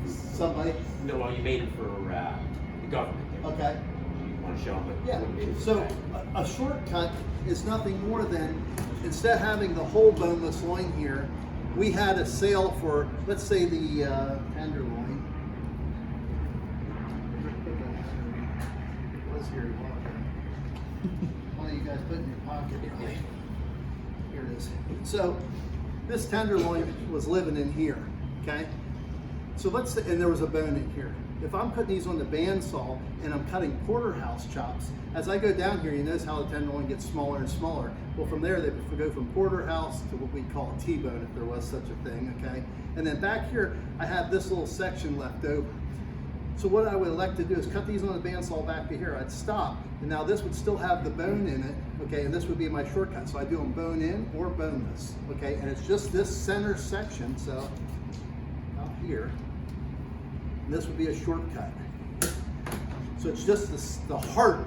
Somebody?
no, well, you made it for the government.
Okay.
You want to show them
Yeah,
what it is?
so a shortcut is nothing more than, instead of having the whole boneless loin here, we had a sale for, let's say the tenderloin. It was here. One of you guys put it in your pocket, really. Here it is. So this tenderloin was living in here, okay? So let's say, and there was a bone in here. If I'm putting these on the bandsaw and I'm cutting porterhouse chops, as I go down here, you notice how the tenderloin gets smaller and smaller. Well, from there, they go from porterhouse to what we call a T-bone, if there was such a thing, okay? And then back here, I have this little section left over. So what I would elect to do is cut these on the bandsaw back to here. I'd stop, and now this would still have the bone in it, okay? And this would be my shortcut. So I do them bone in or boneless, okay? And it's just this center section, so out here. This would be a shortcut. So it's just the heart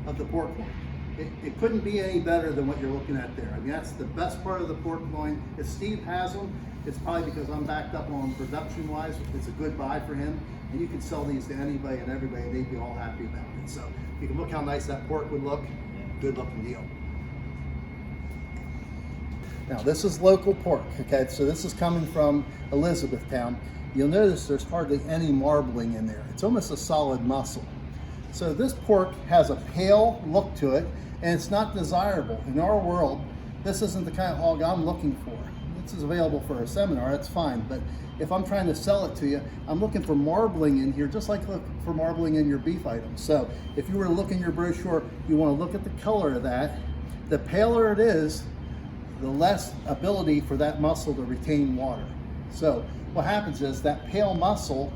of the pork loin. It couldn't be any better than what you're looking at there. I mean, that's the best part of the pork loin. If Steve has them, it's probably because I'm backed up on production-wise. It's a good buy for him. And you can sell these to anybody and everybody, and they'd be all happy about it. So you can look how nice that pork would look. Good looking deal. Now this is local pork, okay? So this is coming from Elizabethtown. You'll notice there's hardly any marbling in there. It's almost a solid muscle. So this pork has a pale look to it, and it's not desirable. In our world, this isn't the kind of hog I'm looking for. This is available for a seminar, that's fine, but if I'm trying to sell it to you, I'm looking for marbling in here, just like look for marbling in your beef items. So if you were to look in your brochure, you want to look at the color of that. The paler it is, the less ability for that muscle to retain water. So what happens is that pale muscle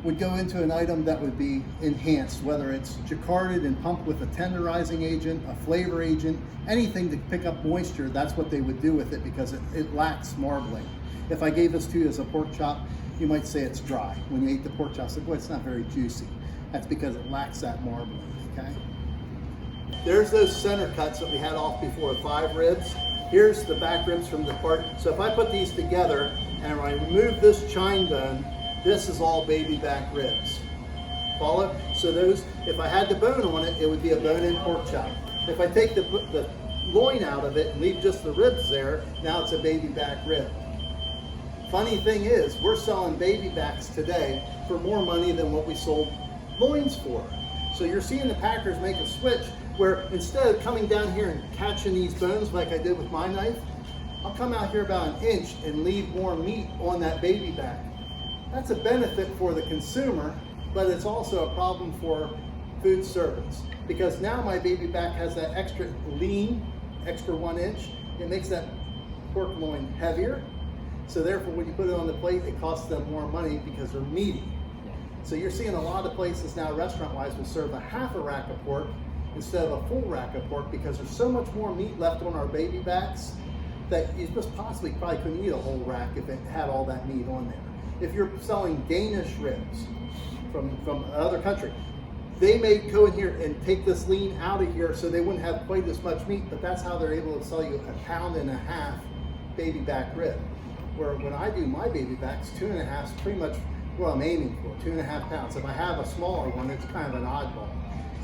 would go into an item that would be enhanced, whether it's jacquarded and pumped with a tenderizing agent, a flavor agent, anything to pick up moisture. That's what they would do with it because it lacks marbling. If I gave this to you as a pork chop, you might say it's dry. When you eat the pork chop, say, boy, it's not very juicy. That's because it lacks that marbling, okay? There's those center cuts that we had off before, 5 ribs. Here's the back ribs from the part. So if I put these together and I remove this chine bone, this is all baby back ribs. Follow? So those, if I had the bone on it, it would be a bone-in pork chop. If I take the loin out of it and leave just the ribs there, now it's a baby back rib. Funny thing is, we're selling baby backs today for more money than what we sold loins for. So you're seeing the packers make a switch where instead of coming down here and catching these bones like I did with my knife, I'll come out here about 1 inch and leave more meat on that baby back. That's a benefit for the consumer, but it's also a problem for food service, because now my baby back has that extra lean, extra 1 inch. It makes that pork loin heavier. So therefore, when you put it on the plate, it costs them more money because they're meaty. So you're seeing a lot of places now, restaurant-wise, will serve a half a rack of pork instead of a full rack of pork because there's so much more meat left on our baby backs that you just possibly probably couldn't eat a whole rack if it had all that meat on there. If you're selling Danish ribs from another country, they may go in here and take this lean out of here so they wouldn't have quite as much meat, but that's how they're able to sell you 1.5 pound baby back rib. Where when I do my baby backs, 2.5 is pretty much what I'm aiming for, 2.5 pounds. If I have a smaller one, it's kind of an oddball.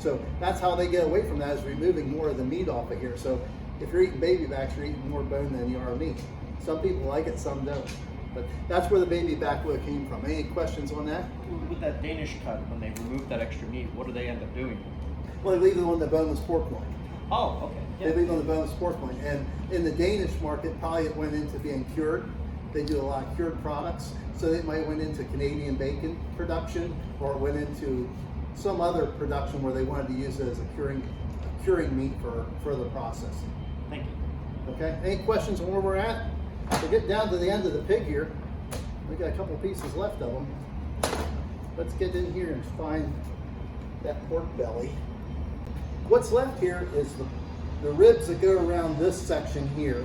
So that's how they get away from that, is removing more of the meat off of here. So if you're eating baby backs, you're eating more bone than you are meat. Some people like it, some don't. But that's where the baby back would have came from. Any questions on that?
With that Danish cut, when they remove that extra meat, what do they end up doing?
Well, they leave it on the boneless pork loin.
Oh, okay. Yeah.
They leave it on the boneless pork loin. And in the Danish market, probably it went into being cured. They do a lot of cured products. So it might went into Canadian bacon production, or it went into some other production where they wanted to use it as a curing meat for further processing.
Thank you.
Okay, any questions on where we're at? We're getting down to the end of the pig here. We got a couple pieces left of them. Let's get in here and find that pork belly. What's left here is the ribs that go around this section here.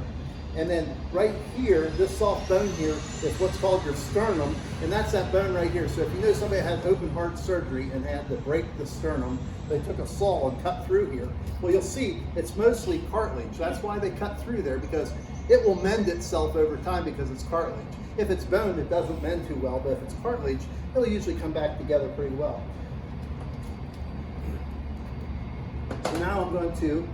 And then right here, this soft bone here is what's called your sternum, and that's that bone right here. So if you know somebody had open heart surgery and had to break the sternum, they took a saw and cut through here. Well, you'll see it's mostly cartilage. That's why they cut through there, because it will mend itself over time because it's cartilage. If it's bone, it doesn't mend too well, but if it's cartilage, it'll usually come back together pretty well. So now I'm going to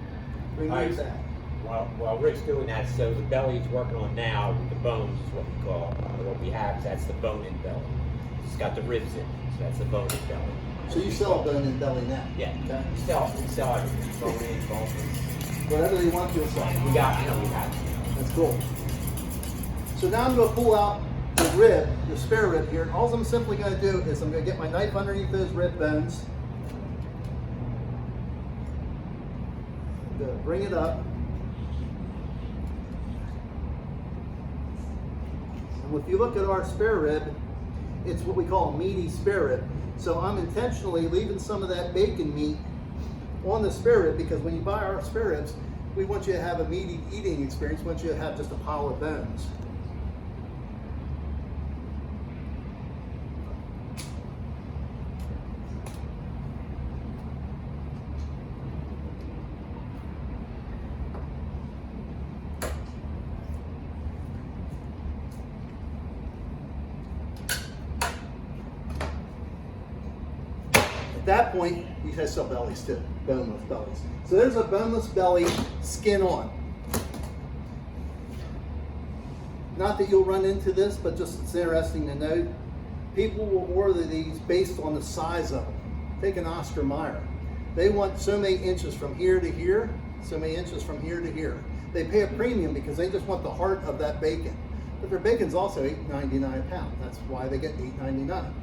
remove that.
While Rick's doing that, so the belly he's working on now with the bones is what we call, or what we have, that's the bone-in belly. It's got the ribs in it, so that's the bone-in belly.
So you sell a bone-in belly now?
Yeah,
Okay.
we sell everything, bone-in, bone-in.
Whatever you want to sell.
We have.
That's cool. So now I'm going to pull out the rib, the spare rib here. All I'm simply going to do is I'm going to get my knife underneath those rib bones. I'm going to bring it up. And if you look at our spare rib, it's what we call a meaty spare rib. So I'm intentionally leaving some of that bacon meat on the spare rib, because when you buy our spare ribs, we want you to have a meaty eating experience. We want you to have just a pile of bones. At that point, you guys sell bellies too, boneless bellies. So there's a boneless belly, skin on. Not that you'll run into this, but just it's interesting to note. People will order these based on the size of them. Take an Oscar Mayer. They want so many inches from here to here, so many inches from here to here. They pay a premium because they just want the heart of that bacon. But their bacon's also $8.99 a pound. That's why they get $8.99.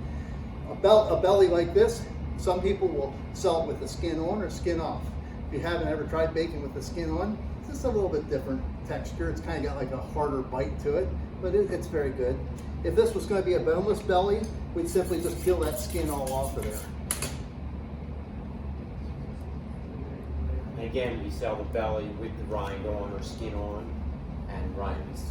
A belly like this, some people will sell it with the skin on or skin off. If you haven't ever tried bacon with the skin on, it's just a little bit different texture. It's kind of got like a harder bite to it, but it's very good. If this was going to be a boneless belly, we'd simply just peel that skin all off of there.
And again, we sell the belly with the rind on or skin on, and rinds.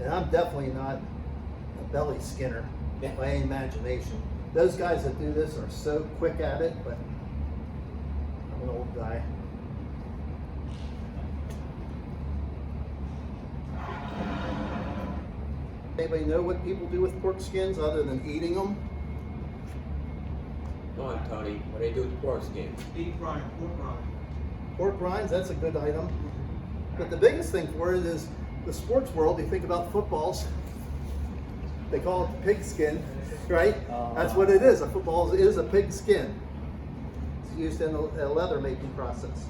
And I'm definitely not a belly skinner by any imagination. Those guys that do this are so quick at it, but I'm an old guy. Anybody know what people do with pork skins other than eating them?
Go on, Tony. What do they do with the pork skin?
Beef rind, pork rind.
Pork rinds, that's a good item. But the biggest thing for it is the sports world. You think about footballs, they call it pig skin, right? That's what it is. A football is a pig skin. It's used in a leather making process.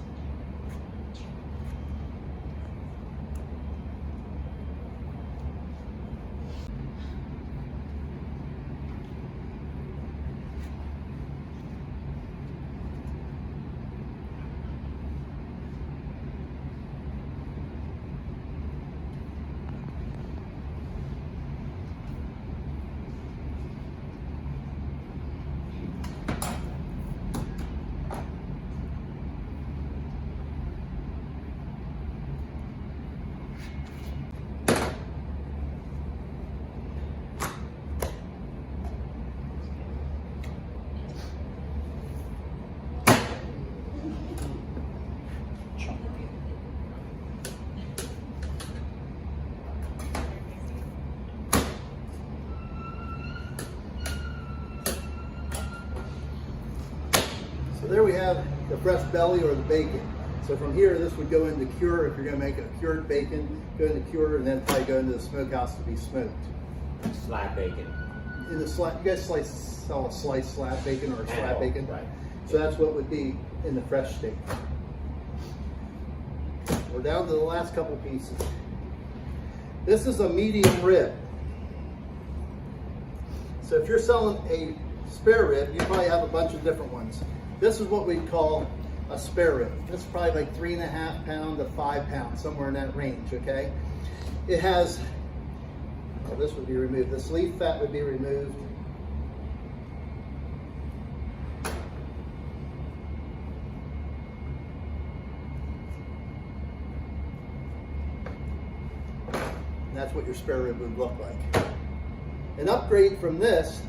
So there we have the fresh belly or the bacon. So from here, this would go into cure. If you're going to make a cured bacon, go into cure, and then probably go into the smokehouse to be smoked.
Slab bacon.
In the slab, you guys sell a sliced slab bacon or a slab bacon?
Right.
So that's what would be in the fresh state. We're down to the last couple pieces. This is a medium rib. So if you're selling a spare rib, you probably have a bunch of different ones. This is what we call a spare rib. This is probably like 3.5 pounds to 5 pounds, somewhere in that range, okay? It has, well, this would be removed. This leaf fat would be removed. And that's what your spare rib would look like. An upgrade from this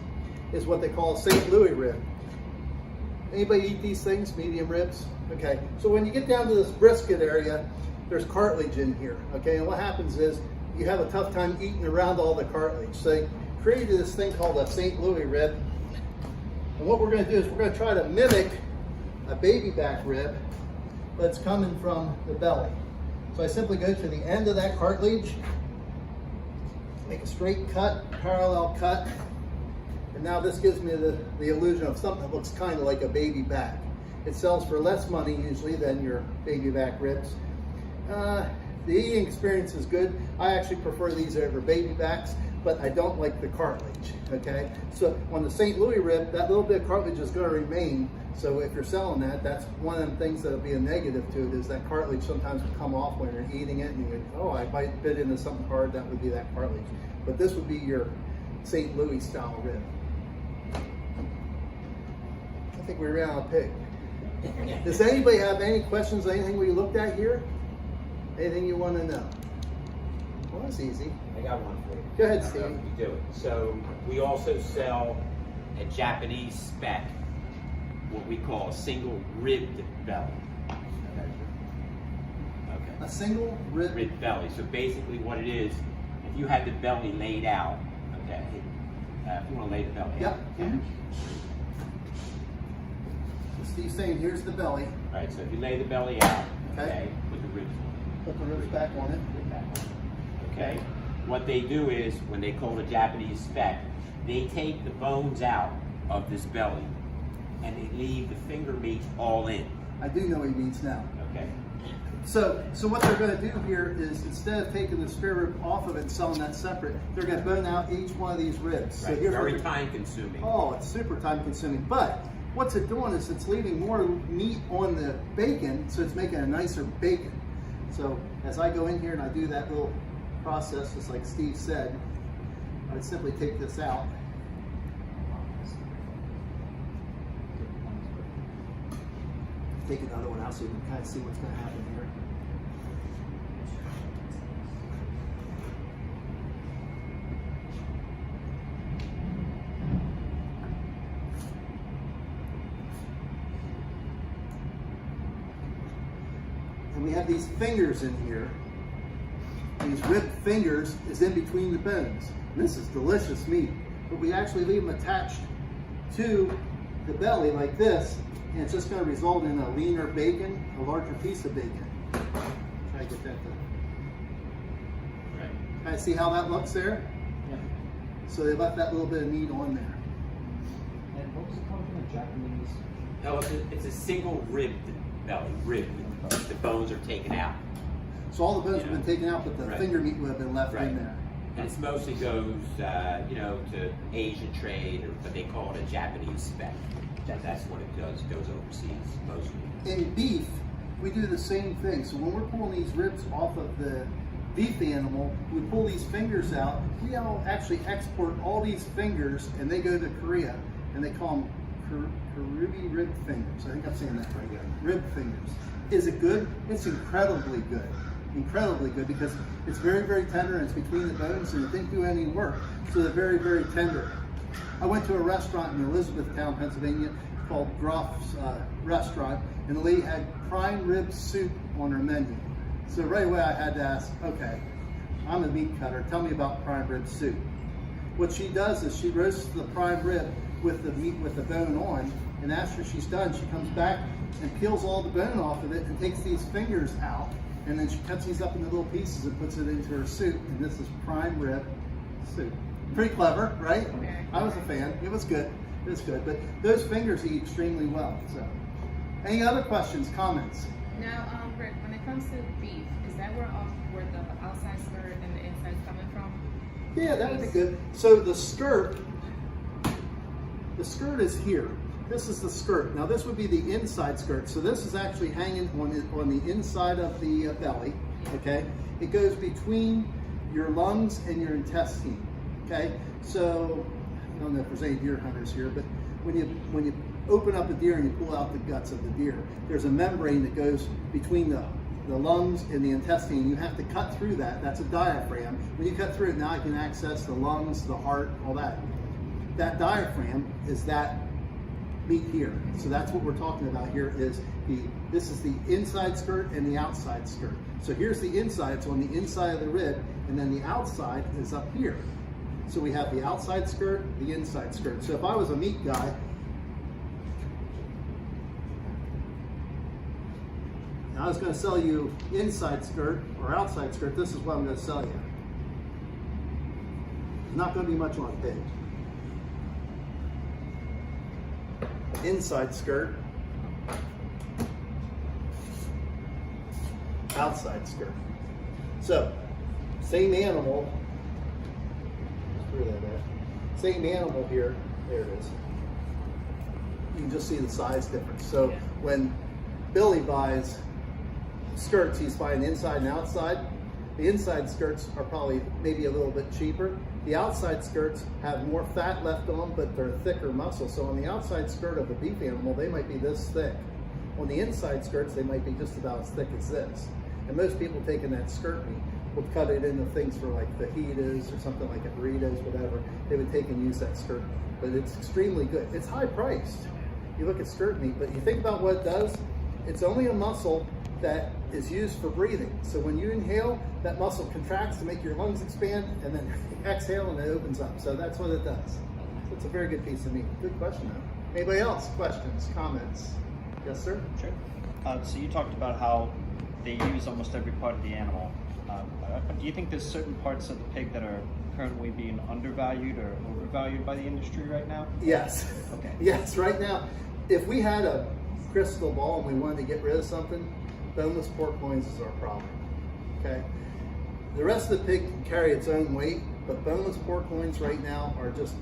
is what they call a St. Louis rib. Anybody eat these things, medium ribs? Okay, so when you get down to this brisket area, there's cartilage in here, okay? And what happens is you have a tough time eating around all the cartilage. So they created this thing called a St. Louis rib. And what we're gonna do is we're gonna try to mimic a baby back rib that's coming from the belly. So I simply go to the end of that cartilage, make a straight cut, parallel cut, and now this gives me the illusion of something that looks kind of like a baby back. It sells for less money usually than your baby back ribs. The eating experience is good. I actually prefer these over baby backs, but I don't like the cartilage, okay? So on the St. Louis rib, that little bit of cartilage is gonna remain. So if you're selling that, that's one of the things that'll be a negative to it, is that cartilage sometimes will come off when you're eating it and you go, oh, I might bit into something hard, that would be that cartilage. But this would be your St. Louis style rib. I think we ran out of pig. Does anybody have any questions, anything we looked at here? Anything you want to know? Well, that's easy.
I got one for you.
Go ahead,
I don't know
Steve.
if you do it. So we also sell
A Japanese spec, what we call a single ribbed belly. Okay.
A single rib.
Ribbed belly. So basically what it is, if you had the belly laid out, okay, if you want to lay the belly
Yep.
out. Okay.
Steve's saying here's the belly.
All right, so if you lay the belly out,
Okay.
okay, put the ribs on
Put the ribs back on it.
it. Okay. What they do is, when they call a Japanese spec, they take the bones out of this belly and they leave the finger meats all in.
I do know what he means now.
Okay.
So what they're going to do here is, instead of taking the spare rib off of it and selling that separate, they're going to bone out each one of these ribs.
Right.
So here's
Very
what
time consuming.
Oh, it's super time consuming. But what's it doing is it's leaving more meat on the bacon, so it's making a nicer bacon. So as I go in here and I do that little process, just like Steve said, I simply take this out. Take another one out so you can kind of see what's going to happen here. And we have these fingers in here. These ribbed fingers is in between the bones. And this is delicious meat, but we actually leave them attached to the belly like this, and it's just going to result in a leaner bacon, a larger piece of bacon. Try to get that done.
Right.
Kind of see how that looks there?
Yeah.
So they left that little bit of meat on there.
And what was it called in Japanese?
No, it's a single ribbed belly, ribbed. The bones are taken out.
So all the bones have been taken out, but the
Right.
finger meat would have been left
Right.
in there.
And it mostly goes, to Asian trade, or what they call it a Japanese spec. That's what it does. It goes overseas mostly.
In beef, we do the same thing. So when we're pulling these ribs off of the beef animal, we pull these fingers out. We all actually export all these fingers, and they go to Korea, and they call them Karubi rib fingers. I think I'm saying that right. Rib fingers. Is it good? It's incredibly good. Incredibly good, because it's very, very tender, and it's between the bones, and it didn't do any work. So they're very, very tender. I went to a restaurant in Elizabethtown, Pennsylvania, called Groff's Restaurant, and the lady had prime rib soup on her menu. So right away I had to ask, okay, I'm a meat cutter, tell me about prime rib soup. What she does is she roasts the prime rib with the meat with the bone on, and after she's done, she comes back and peels all the bone off of it and takes these fingers out, and then she cuts these up into little pieces and puts it into her soup, and this is prime rib soup. Pretty clever, right? I was a fan. It was good. It was good. But those fingers eat extremely well. So, any other questions, comments?
Now, Rick, when it comes to beef, is that where the outside skirt and the inside's coming from?
Yeah, that would be good. So the skirt is here. This is the skirt. Now this would be the inside skirt. So this is actually hanging on the inside of the belly. Okay, it goes between your lungs and your intestine. Okay, so I don't know if there's any deer hunters here, but when you open up a deer and you pull out the guts of the deer, there's a membrane that goes between the lungs and the intestine. You have to cut through that. That's a diaphragm. When you cut through it, now you can access the lungs, the heart, all that. That diaphragm is that meat here. So that's what we're talking about here. This is the inside skirt and the outside skirt. So here's the inside. It's on the inside of the rib, and then the outside is up here. So we have the outside skirt, the inside skirt. So if I was a meat guy, and I was going to sell you inside skirt or outside skirt, this is what I'm going to sell you. There's not going to be much on pig. Inside skirt, outside skirt. So, same animal. Same animal here. There it is. You can just see the size difference. So when Billy buys skirts, he's buying inside and outside. The inside skirts are probably maybe a little bit cheaper. The outside skirts have more fat left on, but they're thicker muscle. So on the outside skirt of a beef animal, they might be this thick. On the inside skirts, they might be just about as thick as this. And most people taking that skirt meat would cut it into things for like fajitas or something like a burritos, whatever. They would take and use that skirt meat. But it's extremely good. It's high priced. You look at skirt meat, but you think about what it does, it's only a muscle that is used for breathing. So when you inhale, that muscle contracts to make your lungs expand, and then exhale and it opens up. So that's what it does. So it's a very good piece of meat. Good question though. Anybody else? Questions, comments? Yes, sir?
Sure. So you talked about how they use almost every part of the animal. Do you think there's certain parts of the pig that are currently being undervalued or overvalued by the industry right now?
Yes.
Okay.
Yes, right now. If we had a crystal ball and we wanted to get rid of something, boneless pork loins is our problem. Okay? The rest of the pig can carry its own weight, but boneless pork loins right now are just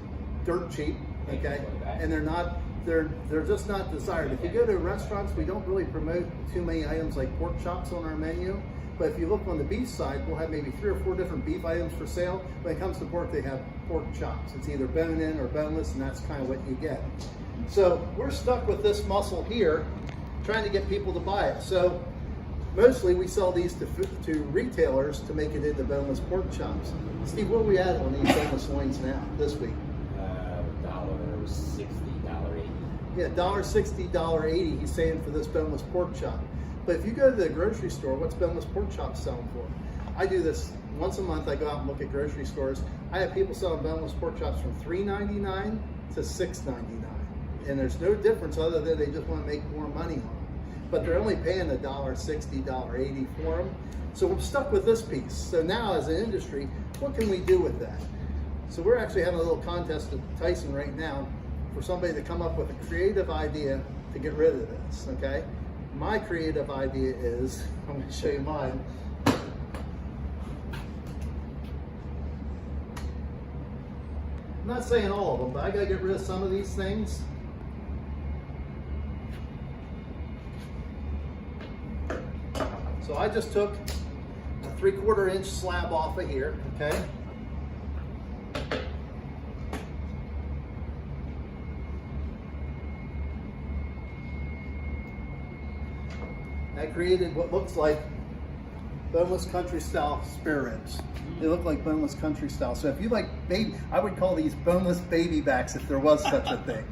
dirt cheap. Okay? And they're just not desired. If you go to restaurants, we don't really promote too many items like pork chops on our menu. But if you look on the beef side, we'll have maybe 3 or 4 different beef items for sale. When it comes to pork, they have pork chops. It's either bone-in or boneless, and that's kind of what you get. So we're stuck with this muscle here, trying to get people to buy it. So mostly we sell these to retailers to make it into boneless pork chops. Steve, what are we at on these boneless loins now, this week?
$1.60, $1.80.
Yeah, $1.60, $1.80 he's saying for this boneless pork chop. But if you go to the grocery store, what's boneless pork chops selling for? I do this once a month I go out and look at grocery stores. I have people selling boneless pork chops from $3.99 to $6.99. And there's no difference other than they just want to make more money on them. But they're only paying $1.60, $1.80 for them. So we're stuck with this piece. So now as an industry, what can we do with that? So we're actually having a little contest at Tyson right now for somebody to come up with a creative idea to get rid of this, okay? My creative idea is, I'm gonna show you mine. I'm not saying all of them, but I gotta get rid of some of these things. So I just took a 3/4 inch slab off of here, okay? I created what looks like boneless country style spare ribs. They look like boneless country style. So if you like baby, I would call these boneless baby backs if there was such a thing.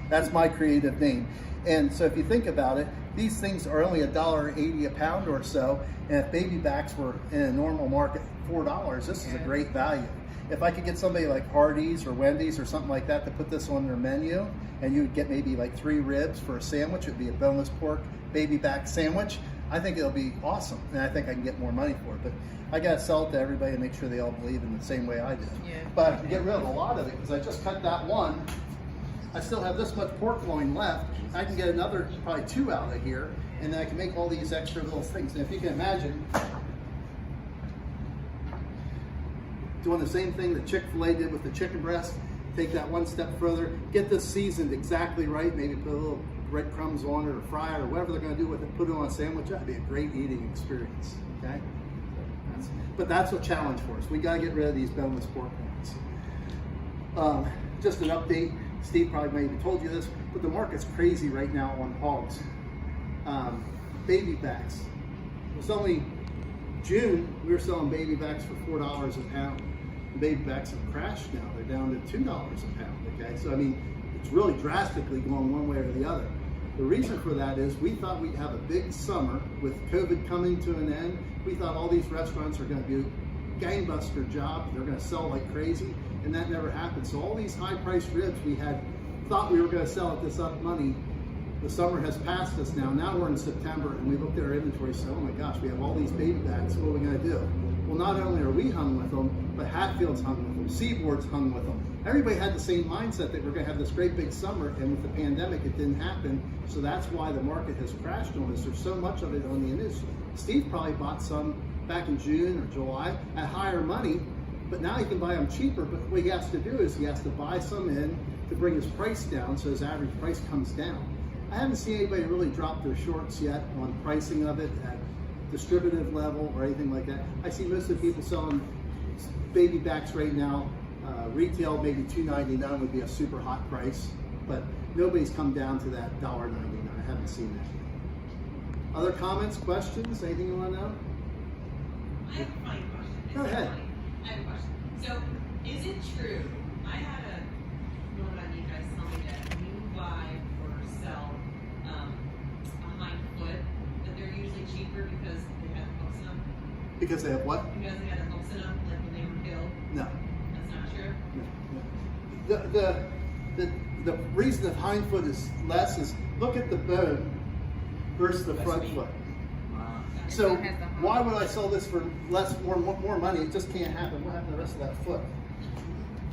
That's my creative name. And so if you think about it, these things are only $1.80 a pound or so. And if baby backs were in a normal market $4, this is a great value. If I could get somebody like Hardee's or Wendy's or something like that to put this on their menu, and you would get maybe like 3 ribs for a sandwich, it would be a boneless pork baby back sandwich, I think it'll be awesome. And I think I can get more money for it. But I gotta sell it to everybody and make sure they all believe in the same way I do.
Yeah.
But I can get rid of a lot of it because I just cut that one. I still have this much pork loin left. I can get another probably 2 out of here, and then I can make all these extra little things. And if you can imagine, doing the same thing that Chick-fil-A did with the chicken breast, take that one step further, get this seasoned exactly right, maybe put a little breadcrumbs on it or fry it or whatever they're gonna do with it, put it on a sandwich. That'd be a great eating experience, okay? But that's a challenge for us. We gotta get rid of these boneless pork loins. Just an update, Steve probably maybe told you this, but the market's crazy right now on hogs. Baby backs. It was only June, we were selling baby backs for $4 a pound. The baby backs have crashed now. They're down to $2 a pound, okay? So, I mean, it's really drastically going one way or the other. The reason for that is we thought we'd have a big summer with COVID coming to an end. We thought all these restaurants are gonna do gangbuster job. They're gonna sell like crazy, and that never happened. So all these high-priced ribs we had thought we were gonna sell at this up money. The summer has passed us now. Now we're in September, and we looked at our inventory and said, oh my gosh, we have all these baby backs. What are we gonna do? Well, not only are we hung with them, but Hatfield's hung with them, Seaboard's hung with them. Everybody had the same mindset that we're gonna have this great big summer, and with the pandemic, it didn't happen. So that's why the market has crashed on us. There's so much of it on the industry. Steve probably bought some back in June or July at higher money, but now he can buy them cheaper. But what he has to do is he has to buy some in to bring his price down so his average price comes down. I haven't seen anybody really drop their shorts yet on pricing of it at distributive level or anything like that. I see most of the people selling baby backs right now. Retail maybe $2.99 would be a super hot price, but nobody's come down to that $1.99. I haven't seen that. Other comments, questions, anything you want to know?
I have a funny question.
Go ahead.
I have a question. So, is it true? I had a woman on you guys tell me that when you buy or sell a hind foot, that they're usually cheaper because they have hooks in them.
Because they have what?
Because they had the hooks in them, like when they were killed.
No.
That's not true.
The reason that hind foot is less is look at the bone versus the front foot. So why would I sell this for more money? It just can't happen. What happened to the rest of that foot?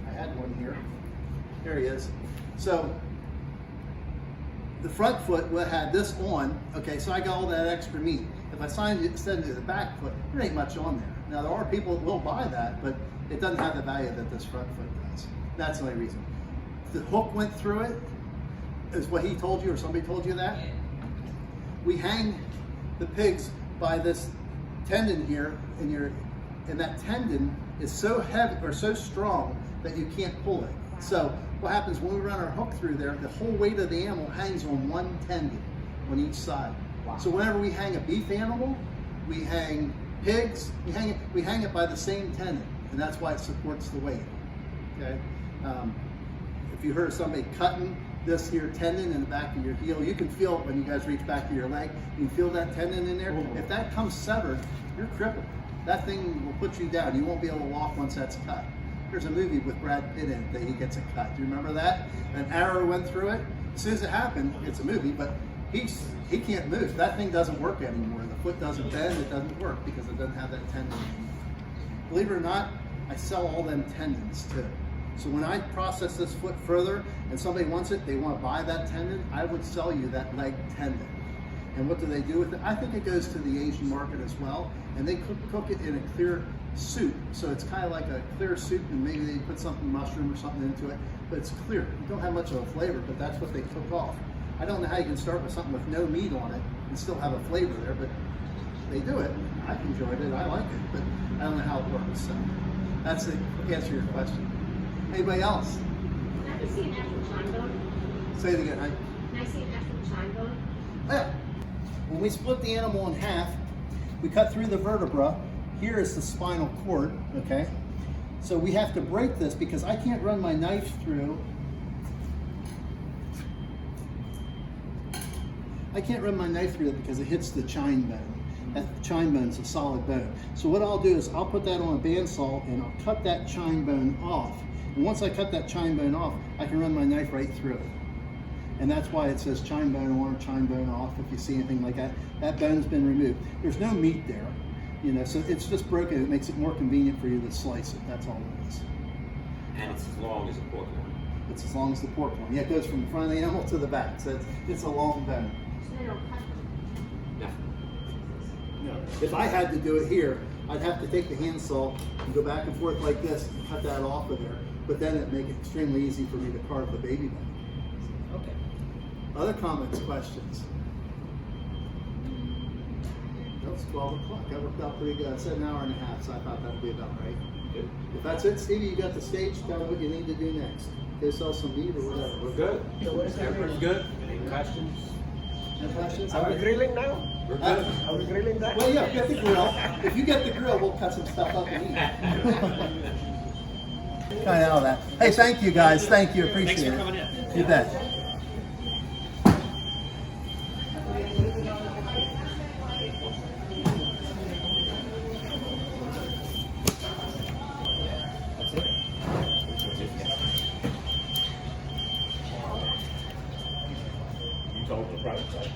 I had one here. There he is. So the front foot had this on. Okay, so I got all that extra meat. If I send it to the back foot, there ain't much on there. Now there are people that will buy that, but it doesn't have the value that this front foot does. That's the only reason. The hook went through it, is what he told you or somebody told you that? We hang the pigs by this tendon here, and that tendon is so heavy or so strong that you can't pull it. So what happens when we run our hook through there, the whole weight of the animal hangs on one tendon on each side. Wow. So whenever we hang a beef animal, we hang pigs, we hang it by the same tendon, and that's why it supports the weight. Okay. If you heard somebody cutting this here tendon in the back of your heel, you can feel it when you guys reach back to your leg. You can feel that tendon in there. If that comes severed, you're crippled. that thing will put you down. You won't be able to walk once that's cut. There's a movie with Brad Pitt in it that he gets a cut. Do you remember that? An arrow went through it. As soon as it happened, it's a movie, but he can't move. That thing doesn't work anymore. The foot doesn't bend, it doesn't work because it doesn't have that tendon anymore. Believe it or not, I sell all them tendons too. So when I process this foot further and somebody wants it, they want to buy that tendon, I would sell you that leg tendon. And what do they do with it? I think it goes to the Asian market as well, and they cook it in a clear soup. So it's kind of like a clear soup, and maybe they put something, mushroom or something into it, but it's clear. You don't have much of a flavor, but that's what they cook off. I don't know how you can start with something with no meat on it and still have a flavor there, but they do it. I've enjoyed it, I like it, but I don't know how it works. So that's the answer to your question. Anybody else?
Can I see an actual chine bone?
Say it again.
Can I see an actual chine bone?
Yeah. When we split the animal in half, we cut through the vertebra. Here is the spinal cord, okay? So we have to break this because I can't run my knife through. I can't run my knife through it because it hits the chine bone. That chine bone is a solid bone. So what I'll do is I'll put that on a bandsaw and I'll cut that chine bone off. And once I cut that chine bone off, I can run my knife right through it. And that's why it says chine bone on or chine bone off. If you see anything like that, that bone's been removed. There's no meat there, you know, so it's just broken. It makes it more convenient for you to slice it. That's all it is.
And it's as long as a pork loin.
It's as long as the pork loin. Yeah, it goes from the front of the animal to the back. So it's a long bone.
So they don't cut them.
No.
No. If I had to do it here, I'd have to take the handsaw and go back and forth like this and cut that off of there. But then it'd make it extremely easy for me to carve the baby bone. Okay. Other comments, questions? Well, it's 12 o'clock. That worked out pretty good. I said an hour and a half, so I thought that would be about right.
Good.
If that's it, Stevie, you got the stage. Tell me what you need to do next. Go sell some meat or whatever.
We're good. Everybody's good. Any questions?
Any questions?
Are we grilling now?
We're good.
Are we grilling that?
Well, yeah, get the grill. If you get the grill, we'll cut some stuff up and eat. Kind of out of that. Hey, thank you guys. Thank you. Appreciate it.
Thanks for coming in.
You bet.
You told the price, right?